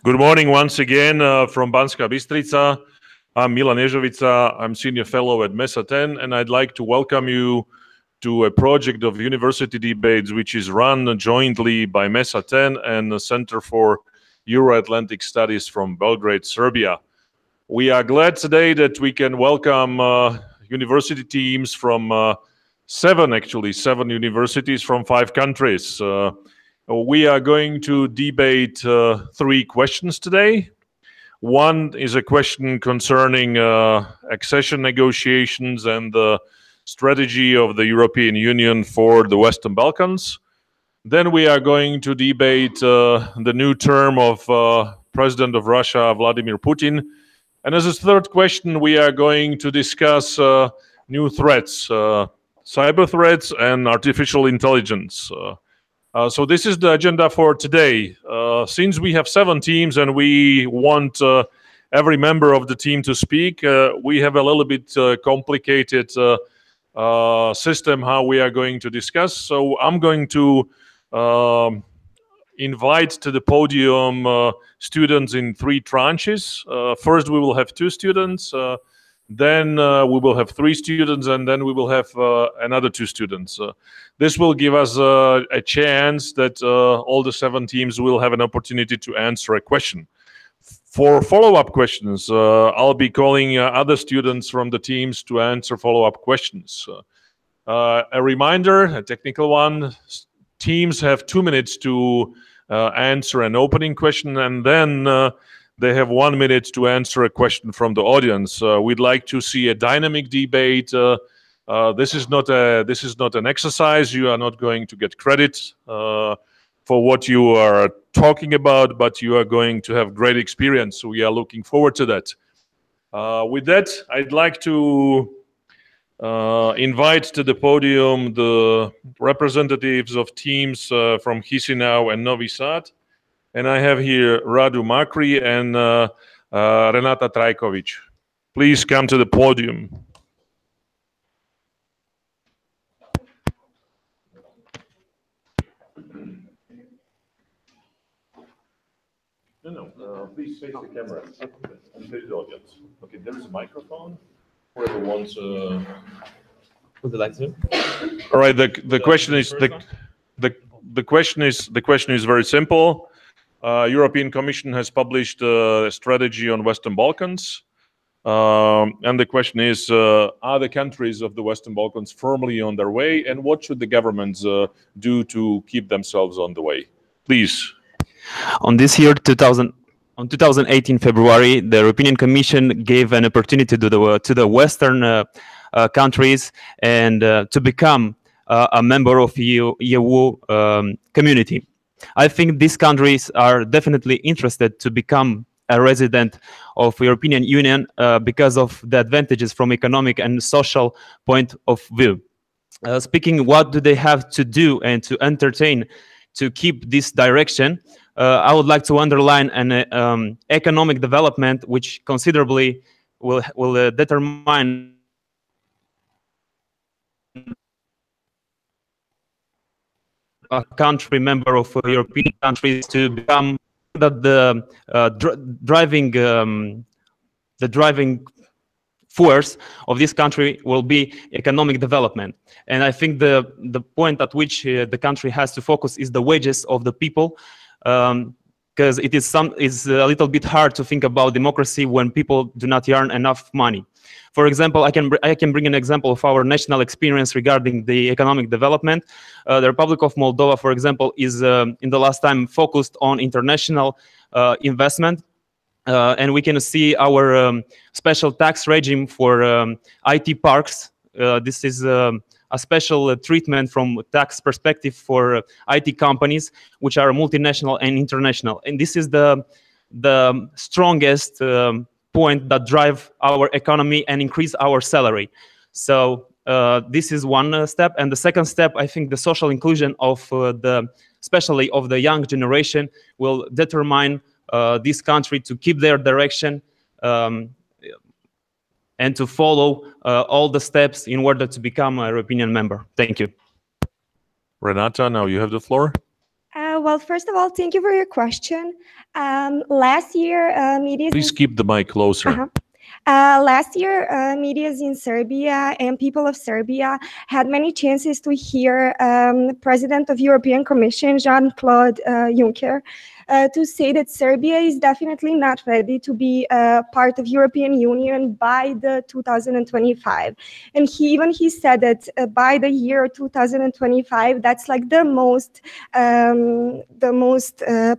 Good morning once again from Banska Bystrica. I'm Milan Ježovica. I'm Senior Fellow at MESA 10, and I'd like to welcome you to a project of university debates which is run jointly by MESA 10 and the Center for Euro-Atlantic Studies from Belgrade, Serbia. We are glad today that we can welcome university teams from seven universities from 5 countries. We are going to debate 3 questions today. One is a question concerning accession negotiations and the strategy of the European Union for the Western Balkans. Then we are going to debate the new term of President of Russia, Vladimir Putin. And as a third question, we are going to discuss new threats, cyber threats and artificial intelligence. So this is the agenda for today. Since we have 7 teams and we want every member of the team to speak, we have a little bit complicated system how we are going to discuss. So I'm going to invite to the podium students in 3 tranches. First, we will have 2 students. Then we will have 3 students, and then we will have another 2 students. This will give us a chance that all the 7 teams will have an opportunity to answer a question. For follow-up questions, I'll be calling other students from the teams to answer follow-up questions. A reminder, a technical one, teams have 2 minutes to answer an opening question, and then they have 1 minute to answer a question from the audience. We'd like to see a dynamic debate. This is not an exercise. You are not going to get credit for what you are talking about, but you are going to have great experience. So we are looking forward to that. With that, I'd like to invite to the podium the representatives of teams from Chisinau and Novi Sad. And I have here Radu Makri and Renata Trajkovic. Please come to the podium. Please face the camera and face the audience. Okay, there is a microphone. Whoever wants. Would you like to? All right. The question is the question is very simple. European Commission has published a strategy on Western Balkans, and the question is: are the countries of the Western Balkans firmly on their way, and what should the governments do to keep themselves on the way? Please. On this year, 2018 February, the European Commission gave an opportunity to the Western countries and to become a member of EU community. I think these countries are definitely interested to become a resident of European Union because of the advantages from economic and social point of view. Speaking, what do they have to do and to entertain to keep this direction? I would like to underline an economic development which considerably will determine a country member of European countries to become the driving force of this country will be economic development. And I think the point at which the country has to focus is the wages of the people, because it is a little bit hard to think about democracy when people do not earn enough money. For example, I can bring an example of our national experience regarding the economic development. The Republic of Moldova, for example, is in the last time focused on international investment. And we can see our special tax regime for IT parks. This is a special treatment from tax perspective for IT companies, which are multinational and international. And this is the strongest point that drive our economy and increase our salary. So this is one step. And the second step, I think the social inclusion of especially of the young generation will determine this country to keep their direction and to follow all the steps in order to become a European member. Thank you. Renata, now you have the floor. Well, first of all, thank you for your question. Last year, media... Please keep the mic closer. Last year, medias in Serbia and people of Serbia had many chances to hear President of European Commission, Jean-Claude Juncker, to say that Serbia is definitely not ready to be part of European Union by the 2025. And he said that by the year 2025, that's like the most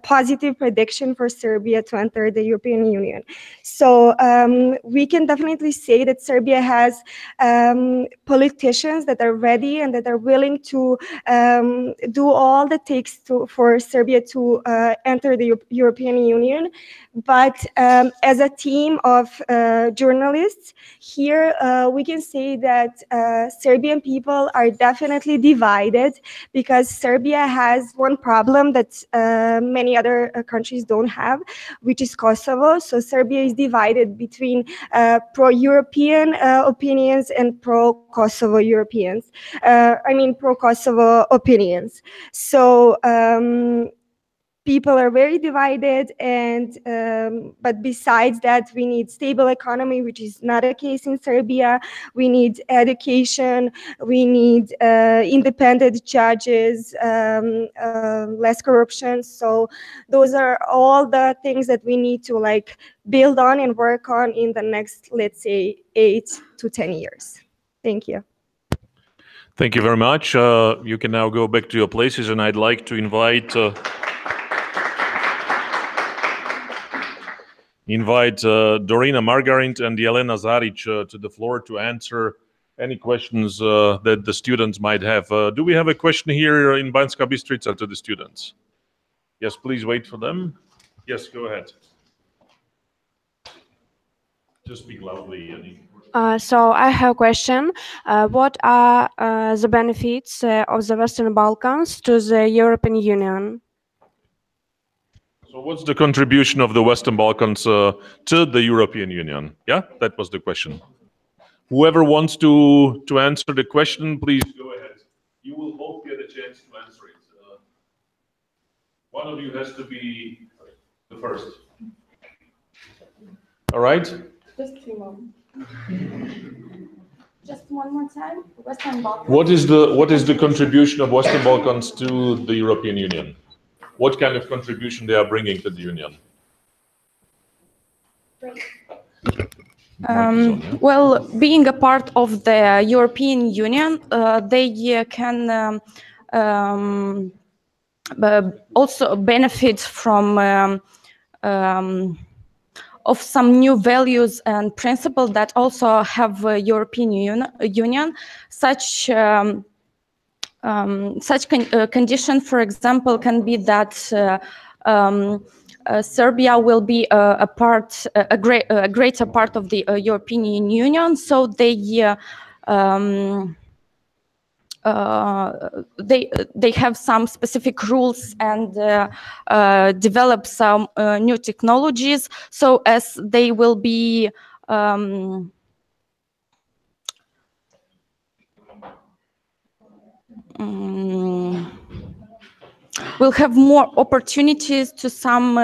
positive prediction for Serbia to enter the European Union. So we can definitely say that Serbia has politicians that are ready and that are willing to do all that takes for Serbia to enter the European Union. But as a team of journalists here, we can say that Serbian people are definitely divided, because Serbia has one problem that many other countries don't have, which is Kosovo. So Serbia is divided between pro-European opinions and pro-Kosovo Europeans. Pro-Kosovo opinions. So people are very divided, and but besides that, we need stable economy, which is not a case in Serbia. We need education, we need independent judges, less corruption. So those are all the things that we need to build on and work on in the next, let's say, 8 to 10 years. Thank you. Thank you very much. You can now go back to your places, and I'd like to invite Dorina Margarin and Jelena Zaric to the floor to answer any questions that the students might have. Do we have a question here in Banska Bystrica to the students? Yes, please wait for them. Yes, go ahead. Just speak loudly. So I have a question. What are the benefits of the Western Balkans to the European Union? So what's the contribution of the Western Balkans to the European Union? Yeah, that was the question. Whoever wants to answer the question, please go ahead. You will both get a chance to answer it. One of you has to be the first. All right? Just 3 more. Just one more time. Western Balkans. What is the contribution of Western Balkans to the European Union? What kind of contribution they are bringing to the Union? Well, being a part of the European Union, they can also benefit from of some new values and principles that also have European Union, such condition, for example, can be that Serbia will be a greater part of the European Union, so they have some specific rules and develop some new technologies, so as they will be will have more opportunities to some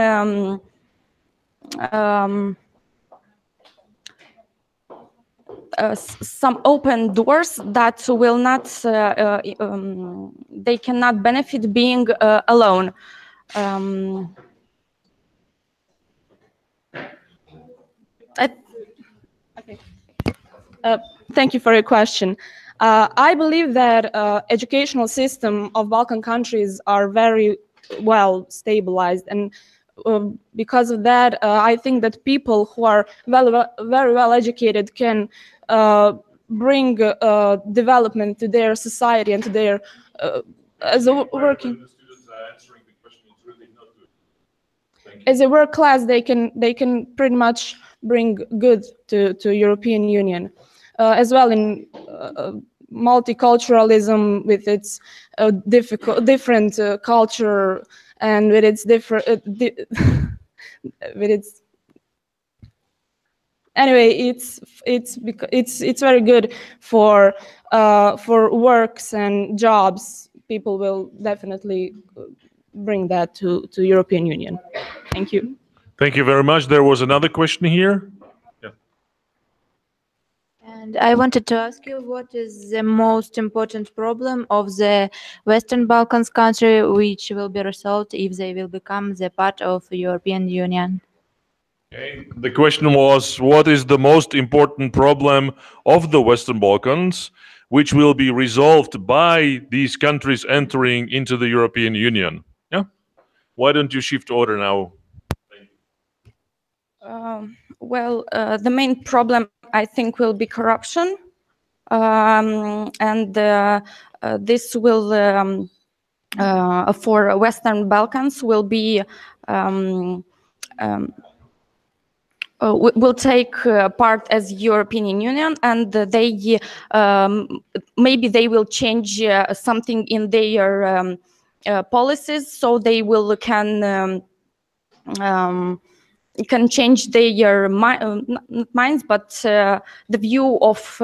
open doors that will not they cannot benefit being alone. Thank you for your question. I believe that educational system of Balkan countries are very well stabilized, and because of that, I think that people who are very well educated can bring development to their society and to their as a working. As a work class, they can pretty much bring good to European Union, as well in multiculturalism with its different culture and with its different with its anyway, it's very good for works and jobs. People will definitely bring that to European Union. Thank you. Thank you very much. There was another question here. And I wanted to ask you, what is the most important problem of the Western Balkans country which will be resolved if they will become the part of the European Union? Okay. The question was, what is the most important problem of the Western Balkans which will be resolved by these countries entering into the European Union? Yeah. Why don't you shift order now? Well, the main problem, I think, will be corruption, and this will, for Western Balkans, will be will take part as European Union, and they maybe they will change something in their policies, so they will can change their minds, but the view of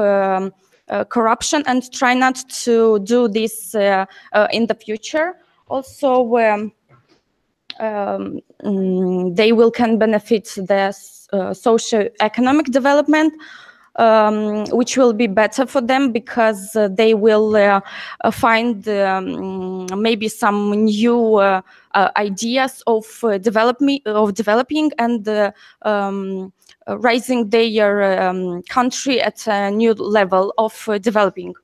corruption, and try not to do this in the future. Also, they can benefit the socio-economic development, which will be better for them, because they will find maybe some new ideas of developing and raising their country at a new level of developing.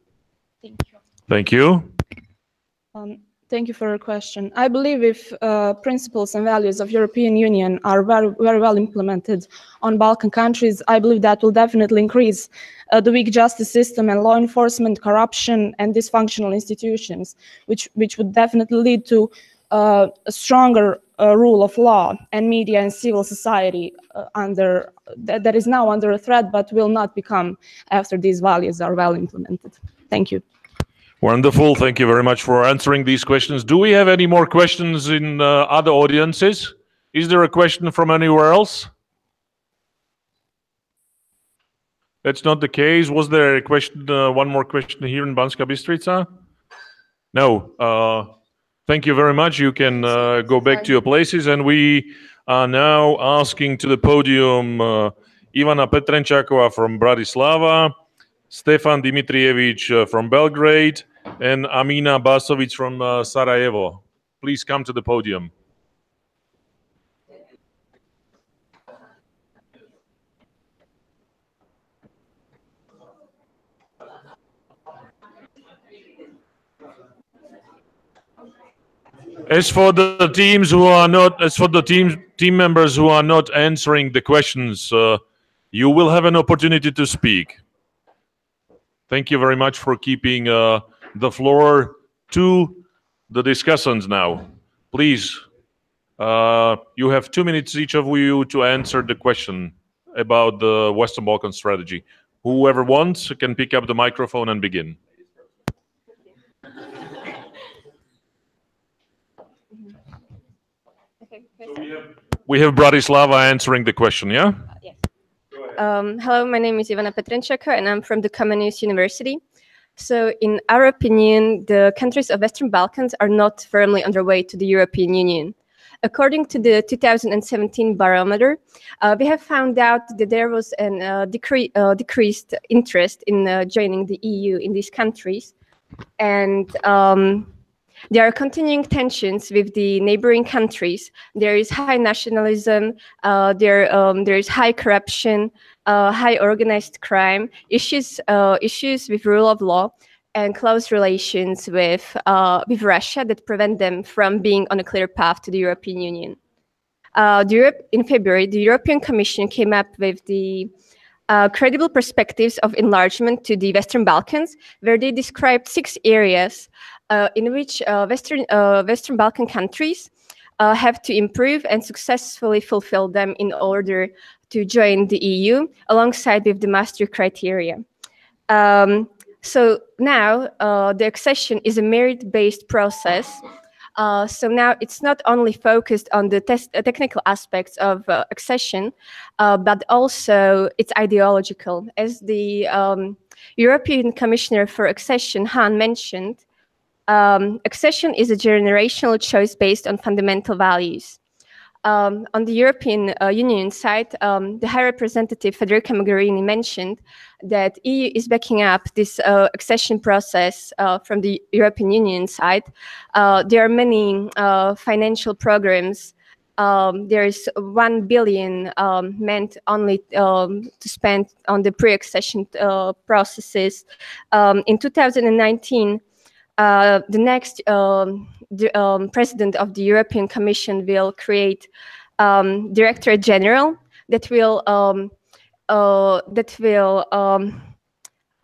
Thank you. Thank you. Thank you for your question. I believe if principles and values of European Union are very, very well implemented on Balkan countries, I believe that will definitely increase the weak justice system and law enforcement, corruption, and dysfunctional institutions, which would definitely lead to a stronger rule of law, and media and civil society that is now under a threat, but will not become after these values are well implemented. Thank you. Wonderful. Thank you very much for answering these questions. Do we have any more questions in other audiences? Is there a question from anywhere else? That's not the case. Was there a question, one more question here in Banska Bystrica? No. Thank you very much. You can go back to your places, and we are now asking to the podium Ivana Petrenčáková from Bratislava, Stefan Dimitrijević from Belgrade, and Amina Basovic from Sarajevo. Please come to the podium. As for the teams who are not, as for the team members who are not answering the questions, you will have an opportunity to speak. Thank you very much for keeping the floor to the discussants now. Please, you have 2 minutes each of you to answer the question about the Western Balkan strategy. Whoever wants can pick up the microphone and begin. We have Bratislava answering the question, yeah? Yes. Hello, my name is Ivana Petrenčáková, and I'm from the Comenius University. So in our opinion, the countries of Western Balkans are not firmly on their way to the European Union. According to the 2017 barometer, we have found out that there was a decreased interest in joining the EU in these countries. And there are continuing tensions with the neighboring countries. There is high nationalism, there is high corruption, high organized crime, issues with rule of law, and close relations with Russia that prevent them from being on a clear path to the European Union. In February, the European Commission came up with the credible perspectives of enlargement to the Western Balkans, where they described 6 areas in which Western Balkan countries have to improve and successfully fulfill them in order to join the EU, alongside with the Maastricht criteria. So now the accession is a merit-based process So now it's not only focused on the technical aspects of accession, but also it's ideological. As the European Commissioner for Accession, Han, mentioned, accession is a generational choice based on fundamental values. On the European Union side, the High Representative Federica Mogherini mentioned that EU is backing up this accession process from the European Union side. There are many financial programs. There is 1 billion meant only to spend on the pre-accession processes. In 2019, the next president of the European Commission will create Directorate General that will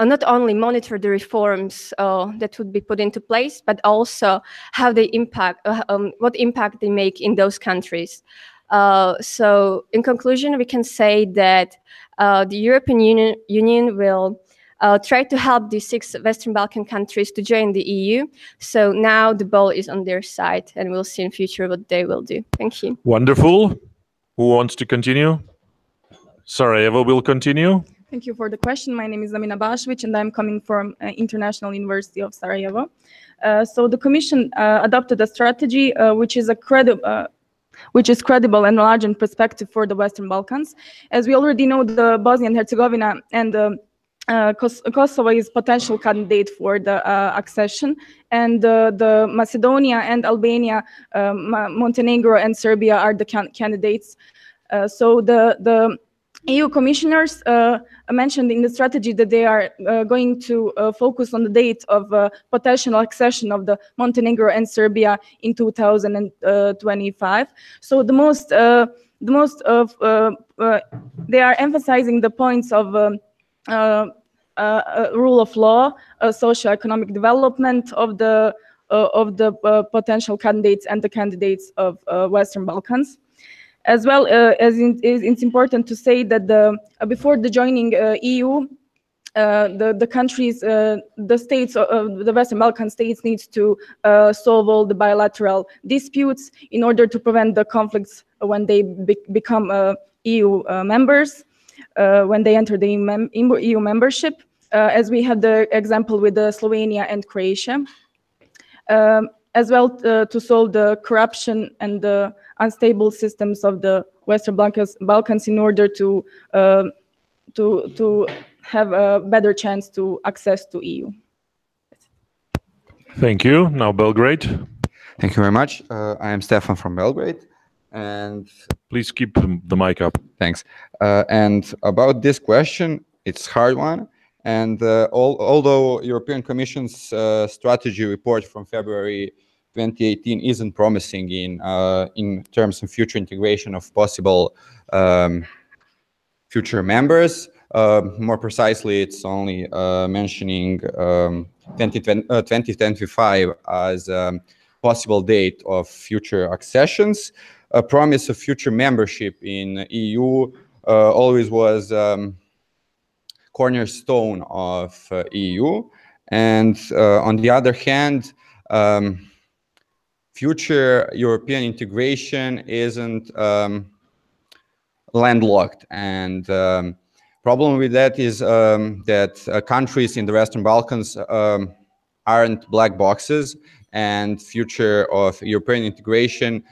not only monitor the reforms that would be put into place, but also how they impact, what impact they make in those countries. So, in conclusion, we can say that the European Union will try to help the 6 Western Balkan countries to join the EU. So now the ball is on their side, and we'll see in future what they will do. Thank you. Wonderful. Who wants to continue? Sarajevo will continue. Thank you for the question. My name is Amina Bašević, and I'm coming from International University of Sarajevo. So the Commission adopted a strategy which is credible and large in perspective for the Western Balkans. As we already know, the Bosnia and Herzegovina and Kosovo is potential candidate for the accession, and the Macedonia and Albania, Montenegro and Serbia are the candidates. So the EU commissioners mentioned in the strategy that they are going to focus on the date of potential accession of the Montenegro and Serbia in 2025. So they are emphasizing the points of rule of law, socio-economic development of the potential candidates and the candidates of Western Balkans. As well as it's important to say that before the joining EU, the countries, the states, the Western Balkan states needs to solve all the bilateral disputes in order to prevent the conflicts when they become EU members. When they enter the EU membership, as we had the example with Slovenia and Croatia, as well to solve the corruption and the unstable systems of the Western Balkans in order to have a better chance to access to EU. Thank you. Now Belgrade. Thank you very much. I am Stefan from Belgrade. And please keep the mic up. Thanks. And about this question, it's a hard one. And although European Commission's strategy report from February 2018 isn't promising in terms of future integration of possible future members, more precisely, it's only mentioning 2025 as a possible date of future accessions. A promise of future membership in EU always was cornerstone of EU, and on the other hand, future European integration isn't landlocked, and problem with that is that countries in the Western Balkans aren't black boxes, and future of European integration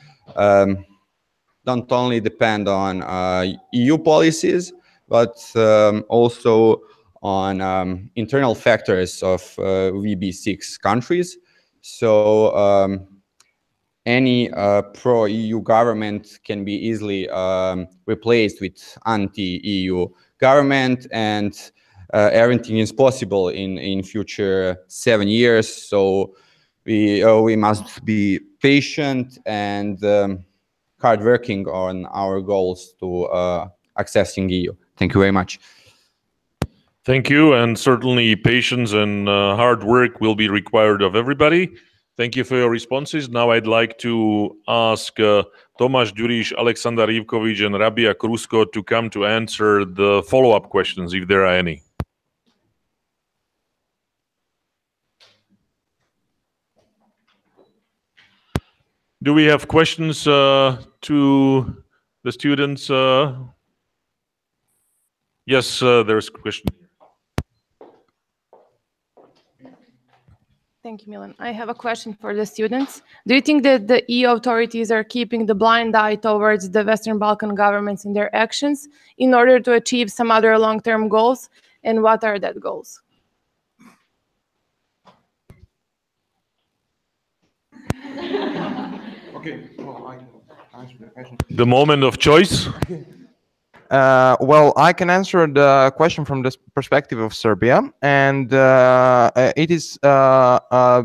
don't only depend on EU policies, but also on internal factors of VB6 countries. So any pro-EU government can be easily replaced with anti-EU government, and everything is possible in future 7 years. So we must be patient and hardworking on our goals to accessing EU. Thank you very much. Thank you, and certainly patience and hard work will be required of everybody. Thank you for your responses. Now I'd like to ask Tomáš Ďuriš, Alexander Ivković, and Rabia Krusko to come to answer the follow-up questions, if there are any. Do we have questions to the students? Yes, there's a question. Thank you, Milan. I have a question for the students. Do you think that the EU authorities are keeping the blind eye towards the Western Balkan governments in their actions in order to achieve some other long-term goals? And what are that goals? Okay, well, I can answer the question. The moment of choice. Well, I can answer the question from the perspective of Serbia, and it is a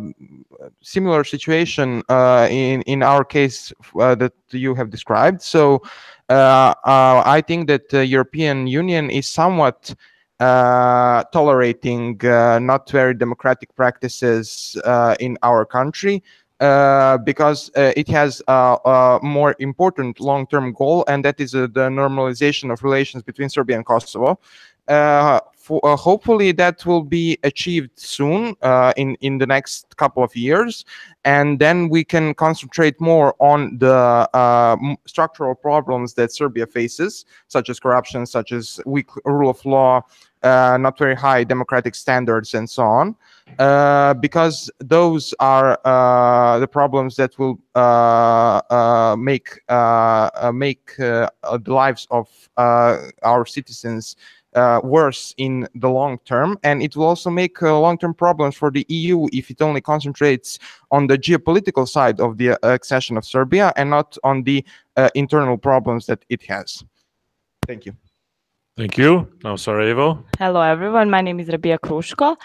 similar situation in our case that you have described. So I think that the European Union is somewhat tolerating not very democratic practices in our country. Because it has a more important long-term goal, and that is the normalization of relations between Serbia and Kosovo. Hopefully that will be achieved soon in the next couple of years, and then we can concentrate more on the structural problems that Serbia faces, such as corruption, such as weak rule of law, not very high democratic standards, and so on, because those are the problems that will make the lives of our citizens worse in the long term, and it will also make long-term problems for the EU if it only concentrates on the geopolitical side of the accession of Serbia and not on the internal problems that it has. Thank you. Thank you. Now Sarajevo. Hello, everyone. My name is Rabia Krushko.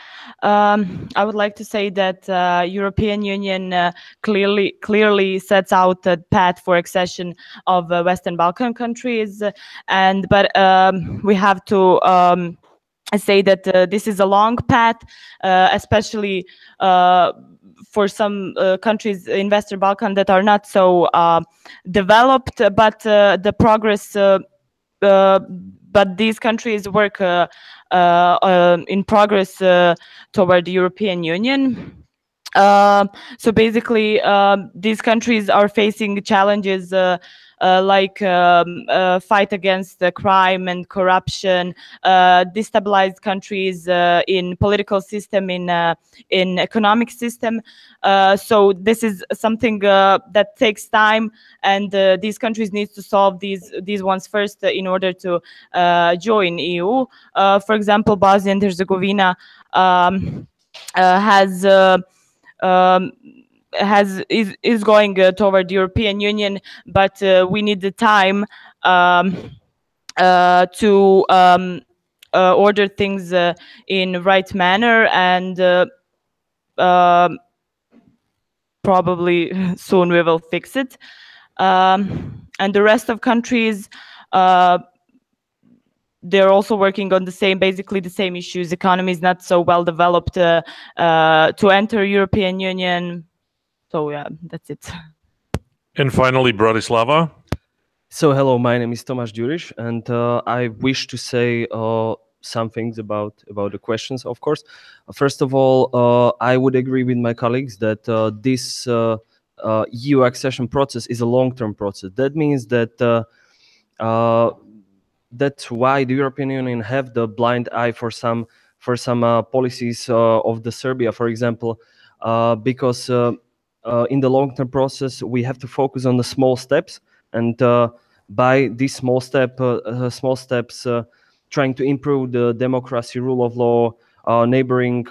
I would like to say that European Union clearly sets out a path for accession of Western Balkan countries, but we have to say that this is a long path, especially for some countries in Western Balkan that are not so developed, but the progress. But these countries work in progress toward the European Union. So basically, these countries are facing challenges like fight against the crime and corruption, destabilized countries in political system, in economic system. So this is something that takes time, and these countries need to solve these ones first in order to join EU. For example, Bosnia and Herzegovina is going toward the European Union, but we need the time to order things in right manner, and probably soon we will fix it. And the rest of countries, they're also working on basically the same issues. Economy is not so well developed to enter European Union. So yeah, that's it. And finally, Bratislava. So hello, my name is Tomáš Ďuriš, and I wish to say some things about the questions, of course. First of all, I would agree with my colleagues that this EU accession process is a long-term process. That means that that's why the European Union have the blind eye for some policies of the Serbia, for example, because in the long-term process we have to focus on the small steps, and by these small steps, trying to improve the democracy, rule of law, neighboring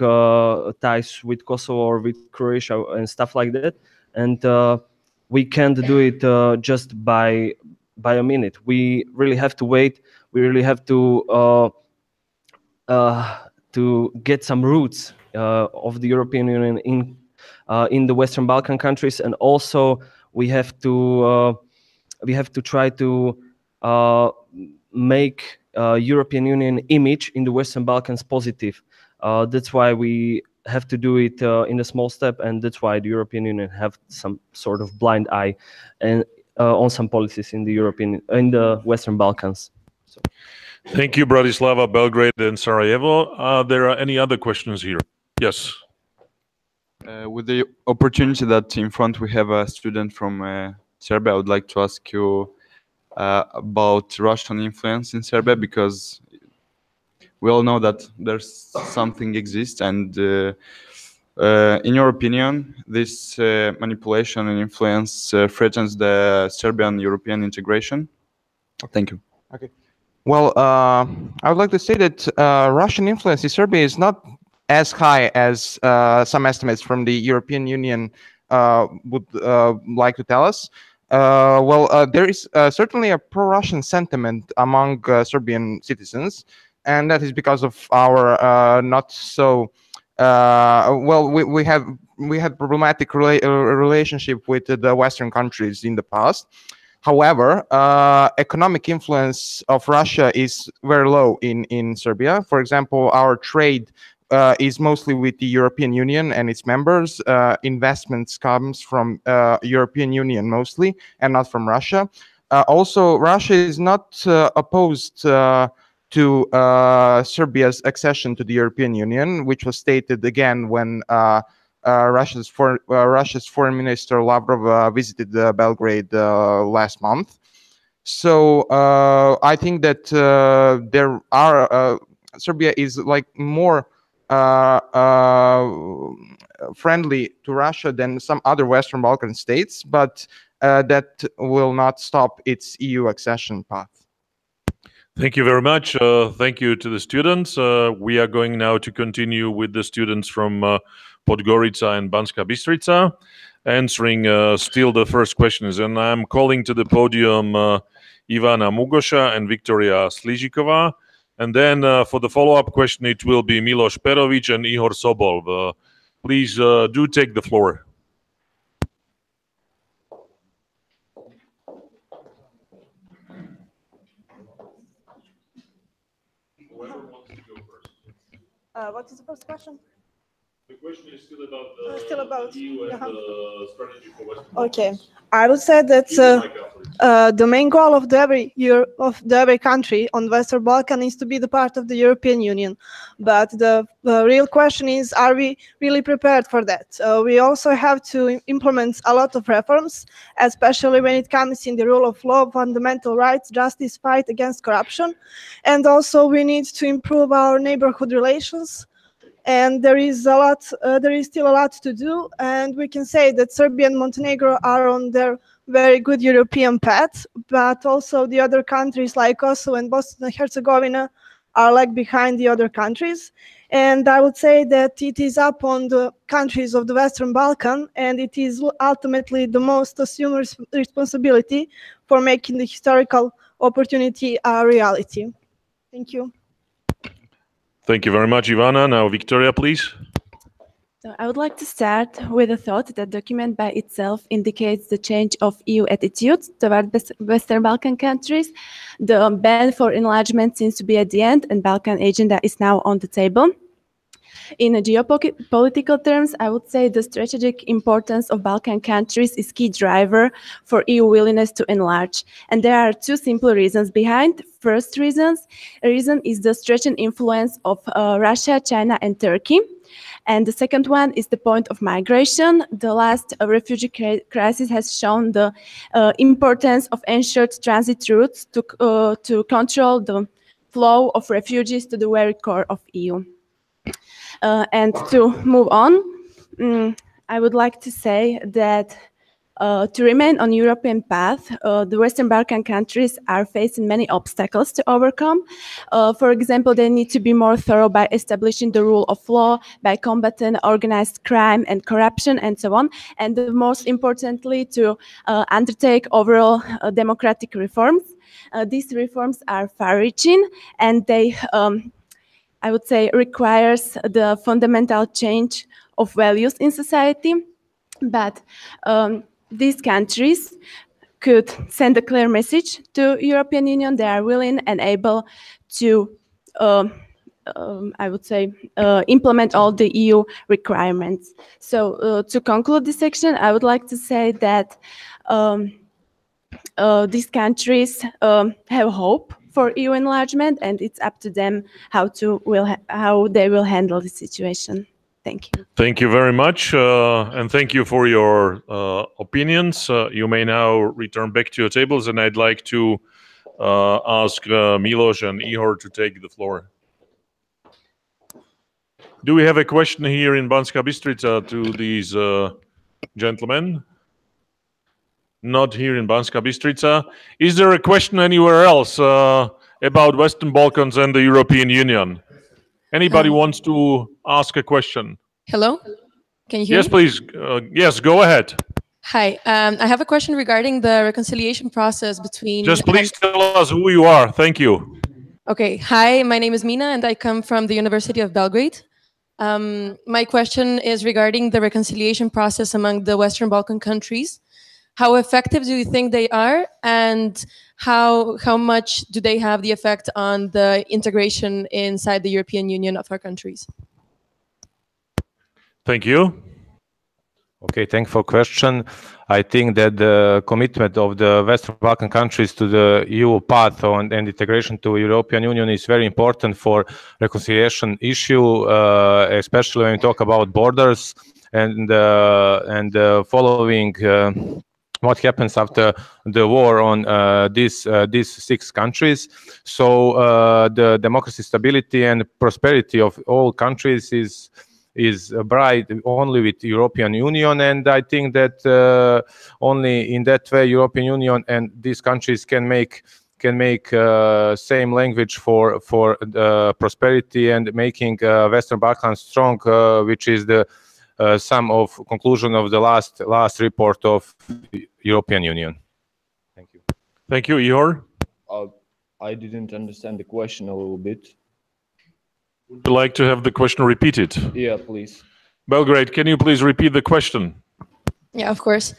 ties with Kosovo or with Croatia and stuff like that. And we can't do it just by a minute. We really have to wait. We really have to get some roots of the European Union in the Western Balkan countries, and also we have to try to make European Union image in the Western Balkans positive. That's why we have to do it in a small step, and that's why the European Union have some sort of blind eye and on some policies in the Western Balkans. So. Thank you, Bratislava, Belgrade, and Sarajevo. There are any other questions here? Yes. With the opportunity that in front we have a student from Serbia, I would like to ask you about Russian influence in Serbia, because we all know that there's something exists, and in your opinion, this manipulation and influence threatens the Serbian European integration? Thank you. Okay. Well, I would like to say that Russian influence in Serbia is not as high as some estimates from the European Union would like to tell us. There is certainly a pro-Russian sentiment among Serbian citizens, and that is because of our not so we had problematic relationship with the Western countries in the past. However, economic influence of Russia is very low in Serbia. For example, our trade is mostly with the European Union and its members. Investments comes from European Union mostly, and not from Russia. Also, Russia is not opposed to Serbia's accession to the European Union, which was stated again when Russia's foreign minister Lavrov visited Belgrade last month. So I think that Serbia is like more friendly to Russia than some other Western Balkan states, but that will not stop its EU accession path. Thank you very much. Thank you to the students. We are going now to continue with the students from Podgorica and Banska Bystrica, answering still the first questions. And I'm calling to the podium Ivana Mugosha and Victoria Sližikova. And then for the follow-up question, it will be Miloš Perović and Ihor Sobol. Please do take the floor. Whoever wants to go first. What is the first question? The question is still about the EU and the strategy for Western Balkans. Okay, I would say that the main goal of every country on Western Balkan is to be the part of the European Union. But the real question is, are we really prepared for that? We also have to implement a lot of reforms, especially when it comes in the rule of law, fundamental rights, justice, fight against corruption. And also we need to improve our neighborhood relations. And there is still a lot to do, and we can say that Serbia and Montenegro are on their very good European path, but also the other countries like Kosovo and Bosnia and Herzegovina are like behind the other countries. And I would say that it is up on the countries of the Western Balkan, and it is ultimately the most assumed responsibility for making the historical opportunity a reality. Thank you. Thank you very much, Ivana. Now, Victoria, please. So I would like to start with a thought that document by itself indicates the change of EU attitudes toward Western Balkan countries. The ban for enlargement seems to be at the end, and Balkan agenda is now on the table. In geopolitical terms, I would say the strategic importance of Balkan countries is key driver for EU willingness to enlarge. And there are two simple reasons behind. First reason is the stretching influence of Russia, China, and Turkey. And the second one is the point of migration. The last refugee crisis has shown the importance of ensured transit routes to control the flow of refugees to the very core of EU. And to move on, I would like to say that to remain on European path, the Western Balkan countries are facing many obstacles to overcome. For example, they need to be more thorough by establishing the rule of law, by combating organized crime and corruption, and so on. And most importantly, to undertake overall democratic reforms. These reforms are far-reaching, and they I would say requires the fundamental change of values in society, but these countries could send a clear message to European Union. They are willing and able to, I would say, implement all the EU requirements. So to conclude this section, I would like to say that these countries have hope for EU enlargement, and it's up to them how they will handle the situation. Thank Thank you. Thank you very much, and thank you for your opinions. You may now return back to your tables, and I'd like to ask Milos and Ihor to take the floor. Do we have a question here in Banská Bystrica to these gentlemen? Not here in Banská Bystrica. Is there a question anywhere else about Western Balkans and the European Union? Anybody wants to ask a question? Hello? Can you hear Yes, me? please. Yes, go ahead. Hi. I have a question regarding the reconciliation process between... Just please tell us who you are. Thank you. Okay. Hi, my name is Mina, and I come from the University of Belgrade. My question is regarding the reconciliation process among the Western Balkan countries. How effective do you think they are, and how much do they have the effect on the integration inside the European Union of our countries? Thank you. Okay, thank you for question. I think that the commitment of the Western Balkan countries to the EU path and integration to European Union is very important for reconciliation issue, especially when we talk about borders and following what happens after the war on these 6 countries. So the democracy, stability, and prosperity of all countries is bright only with European Union, and I think that only in that way European Union and these countries can make same language for prosperity and making Western Balkans strong, which is the sum of conclusion of the last report of European Union. Thank you. Thank you, Ihor. I didn't understand the question a little bit. Would you like to have the question repeated? Yeah, please. Belgrade, can you please repeat the question? Yeah, of course.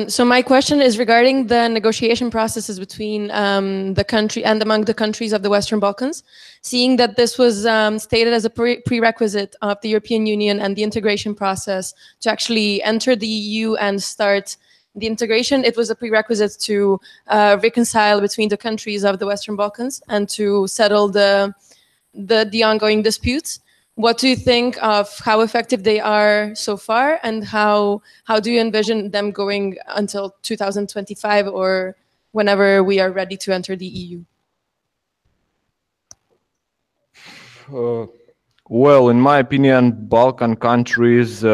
So my question is regarding the negotiation processes between the country and among the countries of the Western Balkans, seeing that this was stated as a prerequisite of the European Union and the integration process to actually enter the EU and start the integration. It was a prerequisite to reconcile between the countries of the Western Balkans and to settle the ongoing disputes. What do you think of how effective they are so far, and how do you envision them going until 2025 or whenever we are ready to enter the EU? Well, in my opinion, Balkan countries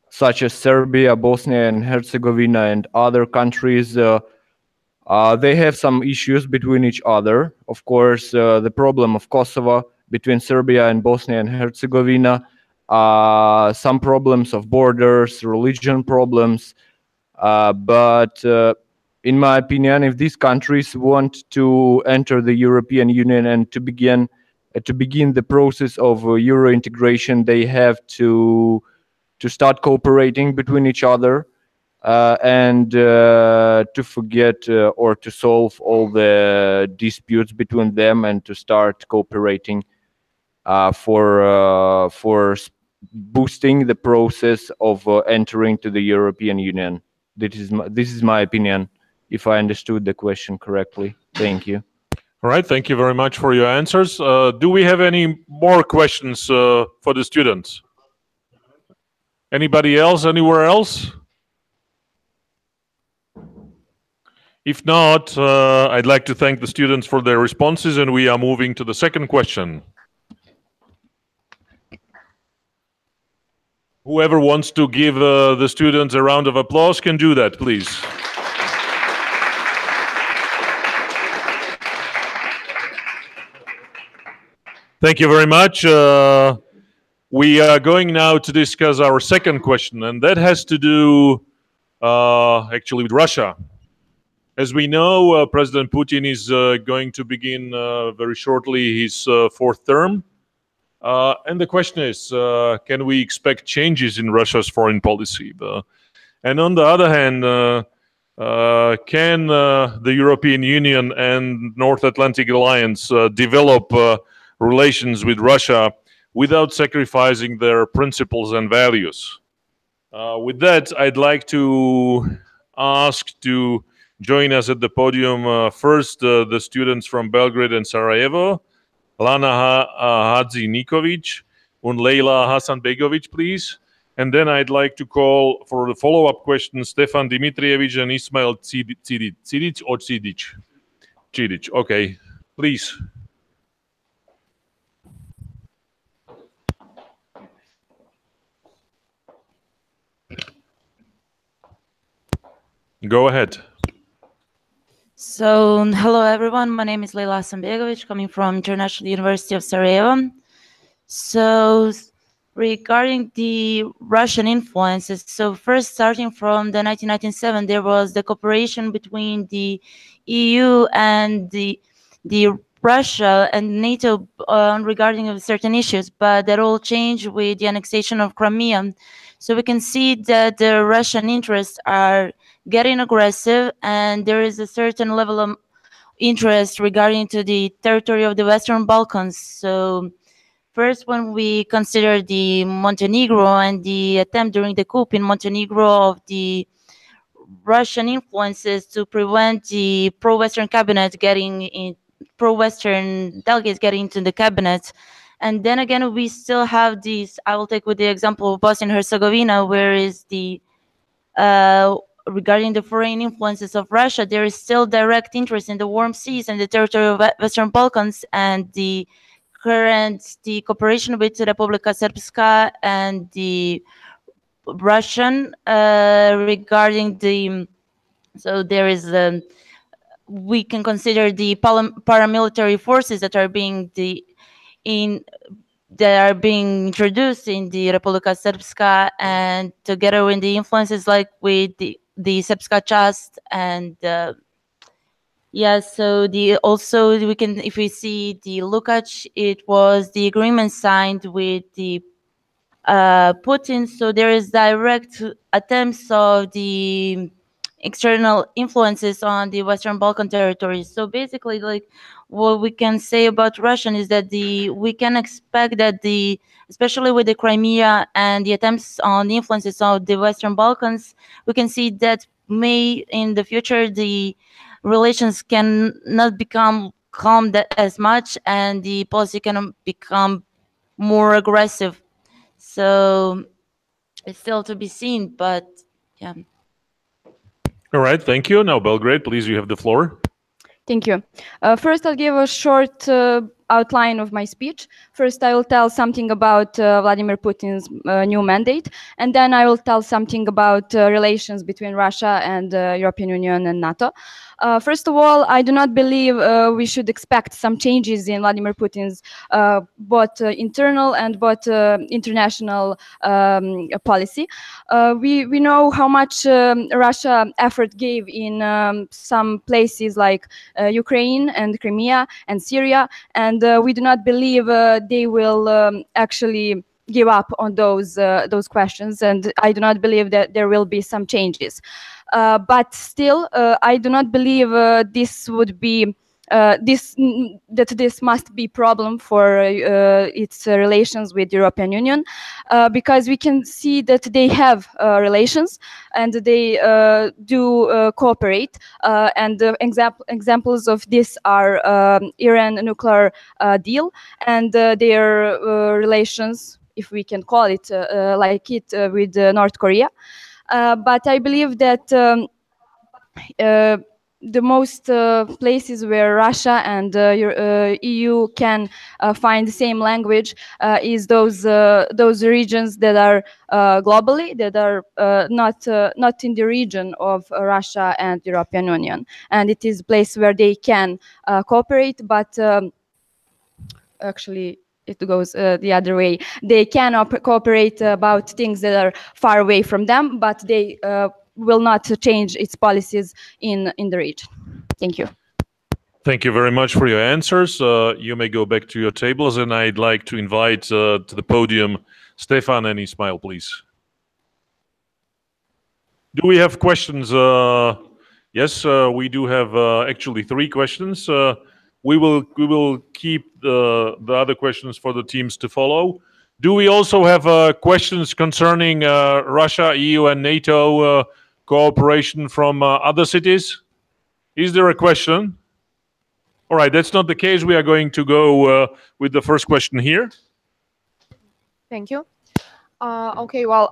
such as Serbia, Bosnia and Herzegovina, and other countries, they have some issues between each other. Of course, the problem of Kosovo between Serbia and Bosnia and Herzegovina, some problems of borders, religion problems. But in my opinion, if these countries want to enter the European Union and to begin the process of Euro integration, they have to start cooperating between each other and to forget or to solve all the disputes between them and to start cooperating for boosting the process of entering to the European Union. This is my opinion, if I understood the question correctly. Thank you. All right, thank you very much for your answers. Do we have any more questions for the students? Anybody else, anywhere else? If not, I'd like to thank the students for their responses, and we are moving to the second question. Whoever wants to give the students a round of applause can do that, please. Thank you very much. We are going now to discuss our second question, and that has to do actually with Russia. As we know, President Putin is going to begin very shortly his 4th term. And the question is, can we expect changes in Russia's foreign policy? And on the other hand, can the European Union and North Atlantic Alliance develop relations with Russia without sacrificing their principles and values? With that, I'd like to ask to join us at the podium first the students from Belgrade and Sarajevo, Lana Hadzi Nikovic, and Leila Hasanbegovic, please. And then I'd like to call for the follow-up question Stefan Dimitrievich and Ismail Cidic or Cidic? Cidic, okay. Please. Go ahead. So, hello everyone. My name is Leila Hasanbegovic, coming from International University of Sarajevo. So, regarding the Russian influences, so first starting from the 1997, there was the cooperation between the EU and the Russia and NATO regarding certain issues, but that all changed with the annexation of Crimea. So we can see that the Russian interests are getting aggressive, and there is a certain level of interest regarding to the territory of the Western Balkans. So first, when we consider the Montenegro and the attempt during the coup in Montenegro of the Russian influences to prevent the pro-Western cabinet getting in, pro-Western delegates getting into the cabinet. And then again, we still have these, I will take with the example of Bosnia and Herzegovina, where is the, regarding the foreign influences of Russia, there is still direct interest in the warm seas and the territory of Western Balkans, and the cooperation with Republika Srpska and the Russian regarding the, so there is we can consider the paramilitary forces that are being introduced in the Republika Srpska, and together with the influences like with the Srpska Čast and yeah, so also we can, if we see the Lukacs, it was the agreement signed with the Putin. So there is direct attempts of the external influences on the Western Balkan territories. So basically, like what we can say about Russian is that we can expect that especially with the Crimea and the attempts on the influences of the Western Balkans, we can see that may in the future the relations can not become calm as much, and the policy can become more aggressive. So it's still to be seen, but yeah. All right, thank you. Now, Belgrade, please, you have the floor. Thank you. First, I'll give a short outline of my speech. First, I will tell something about Vladimir Putin's new mandate, and then I will tell something about relations between Russia and European Union and NATO. First of all, I do not believe we should expect some changes in Vladimir Putin's both internal and both international policy. We know how much Russia effort gave in some places like Ukraine and Crimea and Syria, and we do not believe they will actually give up on those questions, and I do not believe that there will be some changes. But still, I do not believe this would be this must be problem for its relations with the European Union, because we can see that they have relations and they do cooperate, and examples of this are Iran nuclear deal and their relations, if we can call it like it, with North Korea. But I believe that the most places where Russia and EU can find the same language is those regions that are globally, that are not in the region of Russia and European Union, and it is a place where they can cooperate, but actually it goes the other way. They can cooperate about things that are far away from them, but they will not change its policies in the region. Thank you. Thank you very much for your answers. You may go back to your tables, and I'd like to invite to the podium Stefan and Ismail, please. Do we have questions? Yes, we do have actually 3 questions. We will keep the other questions for the teams to follow. Do we also have questions concerning Russia, EU, and NATO cooperation from other cities? Is there a question? All right, that's not the case. We are going to go with the first question here. Thank you. Okay, well,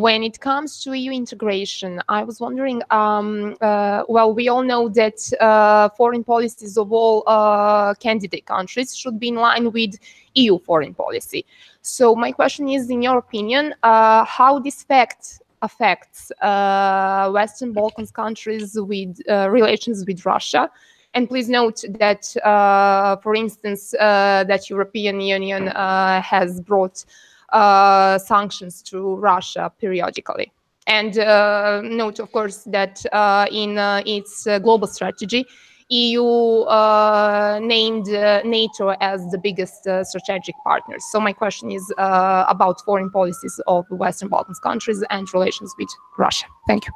when it comes to EU integration, I was wondering, well, we all know that foreign policies of all candidate countries should be in line with EU foreign policy. So my question is, in your opinion, how this fact affects Western Balkans countries with relations with Russia? And please note that, for instance, that European Union has brought sanctions to Russia periodically. And note, of course, that in its global strategy, EU named NATO as the biggest strategic partner. So my question is about foreign policies of Western Balkans countries and relations with Russia. Thank you.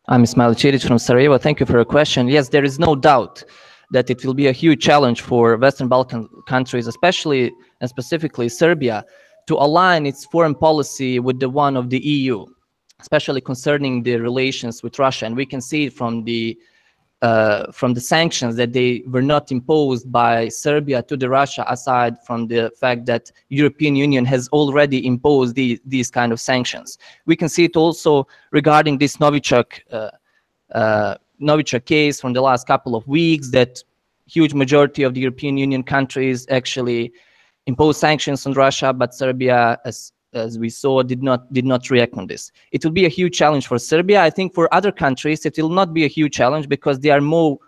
I'm Ismail Chiric from Sarajevo. Thank you for your question. Yes, there is no doubt that it will be a huge challenge for Western Balkan countries, especially and specifically Serbia, to align its foreign policy with the one of the EU, especially concerning the relations with Russia. And we can see it from the sanctions that they were not imposed by Serbia to the Russia, aside from the fact that European Union has already imposed these kind of sanctions. We can see it also regarding this Novichok case from the last couple of weeks, that huge majority of the European Union countries actually imposed sanctions on Russia, but Serbia, as we saw, did not react on this. It will be a huge challenge for Serbia. I think for other countries, it will not be a huge challenge because they are more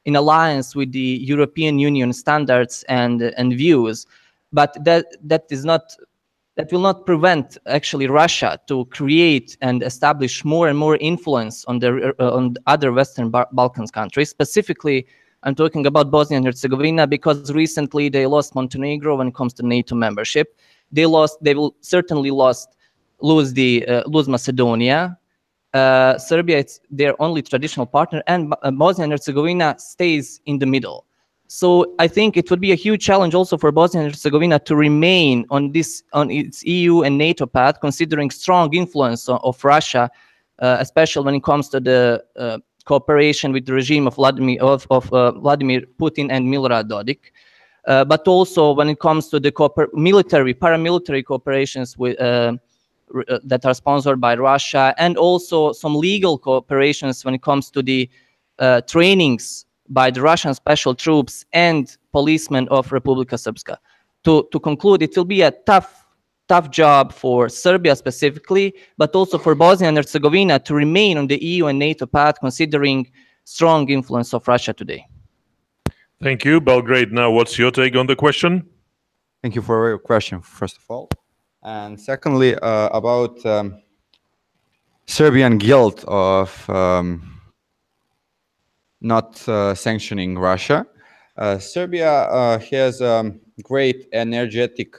in alliance with the European Union standards and views. But that will not prevent actually Russia to create and establish more and more influence on other Western Balkans countries. Specifically, I'm talking about Bosnia and Herzegovina because recently they lost Montenegro when it comes to NATO membership. They will certainly lose Macedonia. Serbia, it's their only traditional partner, and Bosnia and Herzegovina stays in the middle. So I think it would be a huge challenge also for Bosnia and Herzegovina to remain on its EU and NATO path, considering strong influence of Russia, especially when it comes to the cooperation with the regime of Vladimir Putin and Milorad Dodik. But also when it comes to the paramilitary cooperations that are sponsored by Russia, and also some legal cooperations when it comes to the trainings by the Russian special troops and policemen of Republika Srpska. To conclude, it will be a tough job for Serbia specifically, but also for Bosnia and Herzegovina to remain on the EU and NATO path, considering strong influence of Russia today. Thank you, Belgrade. Now, what's your take on the question? Thank you for your question, first of all. And secondly, about Serbian guilt of not sanctioning Russia. Serbia has great energetic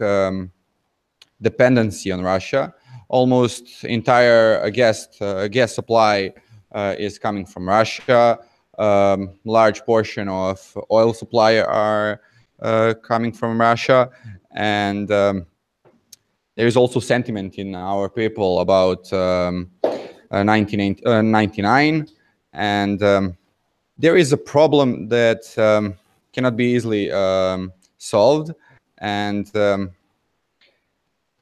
dependency on Russia. Almost entire gas supply is coming from Russia. Large portion of oil supply are coming from Russia, and there is also sentiment in our people about 1999, and there is a problem that cannot be easily solved. And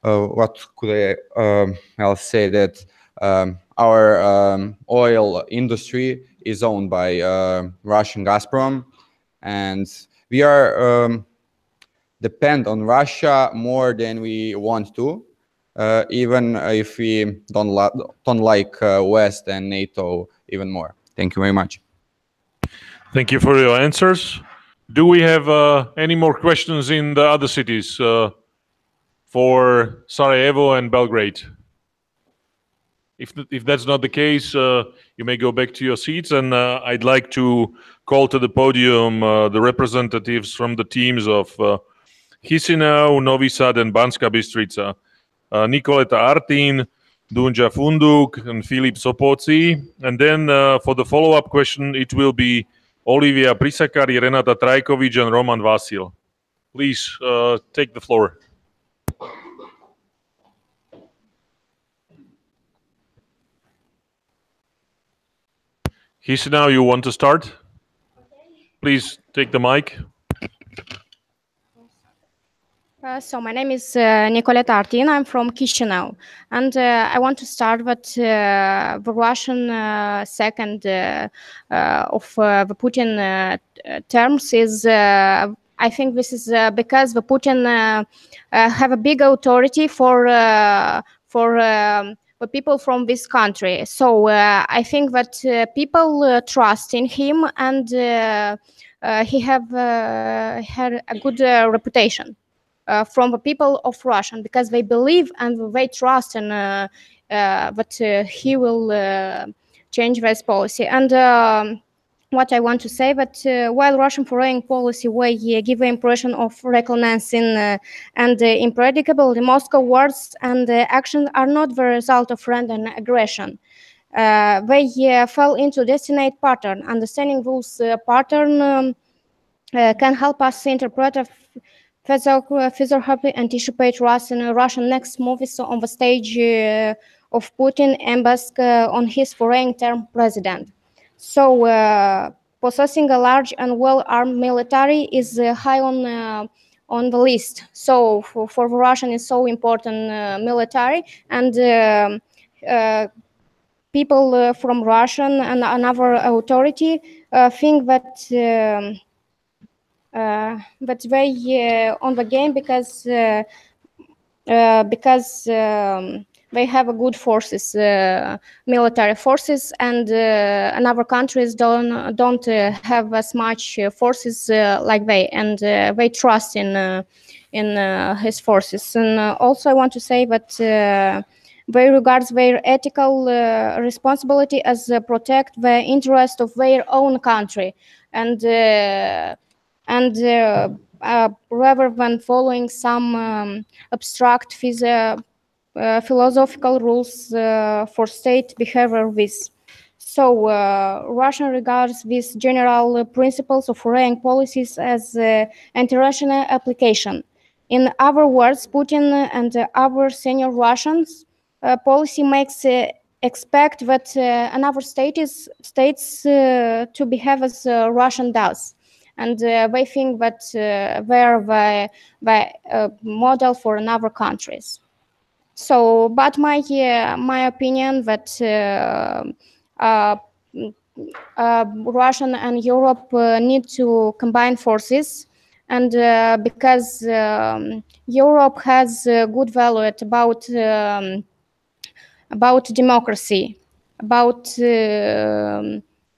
what could I'll say that our oil industry is owned by Russian Gazprom, and we are depend on Russia more than we want to, even if we don't like West and NATO even more. Thank you very much. Thank you for your answers. Do we have any more questions in the other cities for Sarajevo and Belgrade? If that's not the case, you may go back to your seats, and I'd like to call to the podium the representatives from the teams of Chisinau, Novi Sad, and Banska Bystrica. Nikoleta Artin, Dunja Funduk, and Filip Sopoci. And then for the follow-up question, it will be Olivia Prisakari, Renata Trajkovic, and Roman Vasil. Please take the floor. Chisinau, you want to start? Please take the mic. So my name is Nicoleta Artin. I'm from Chisinau, and I want to start with the Russian second of the Putin terms is. I think this is because the Putin have a big authority for the people from this country. So I think that people trust in him, and he have had a good reputation. From the people of Russia, because they believe and they trust in that he will change this policy. And what I want to say that while Russian foreign policy may give the impression of recklessness and impracticable, the Moscow words and actions are not the result of random aggression. They fell into destined pattern. Understanding those pattern can help us interpret feasible anticipate Russian next moves on the stage of Putin embark on his foreign term president. So possessing a large and well-armed military is high on the list. So for the Russian is so important military, and people from Russian and another authority think that they on the game because they have a good forces, military forces, and other countries don't have as much forces like they, and they trust in his forces. And also I want to say that they regard their ethical responsibility as protect the interest of their own country, and rather than following some abstract philosophical rules for state behavior with. So Russia regards these general principles of foreign policies as international application. In other words, Putin and other senior Russians policy makes expect that another states to behave as Russian does. And they think that they're the model for other countries. So, but my opinion that Russia and Europe need to combine forces, and because Europe has good value about democracy, about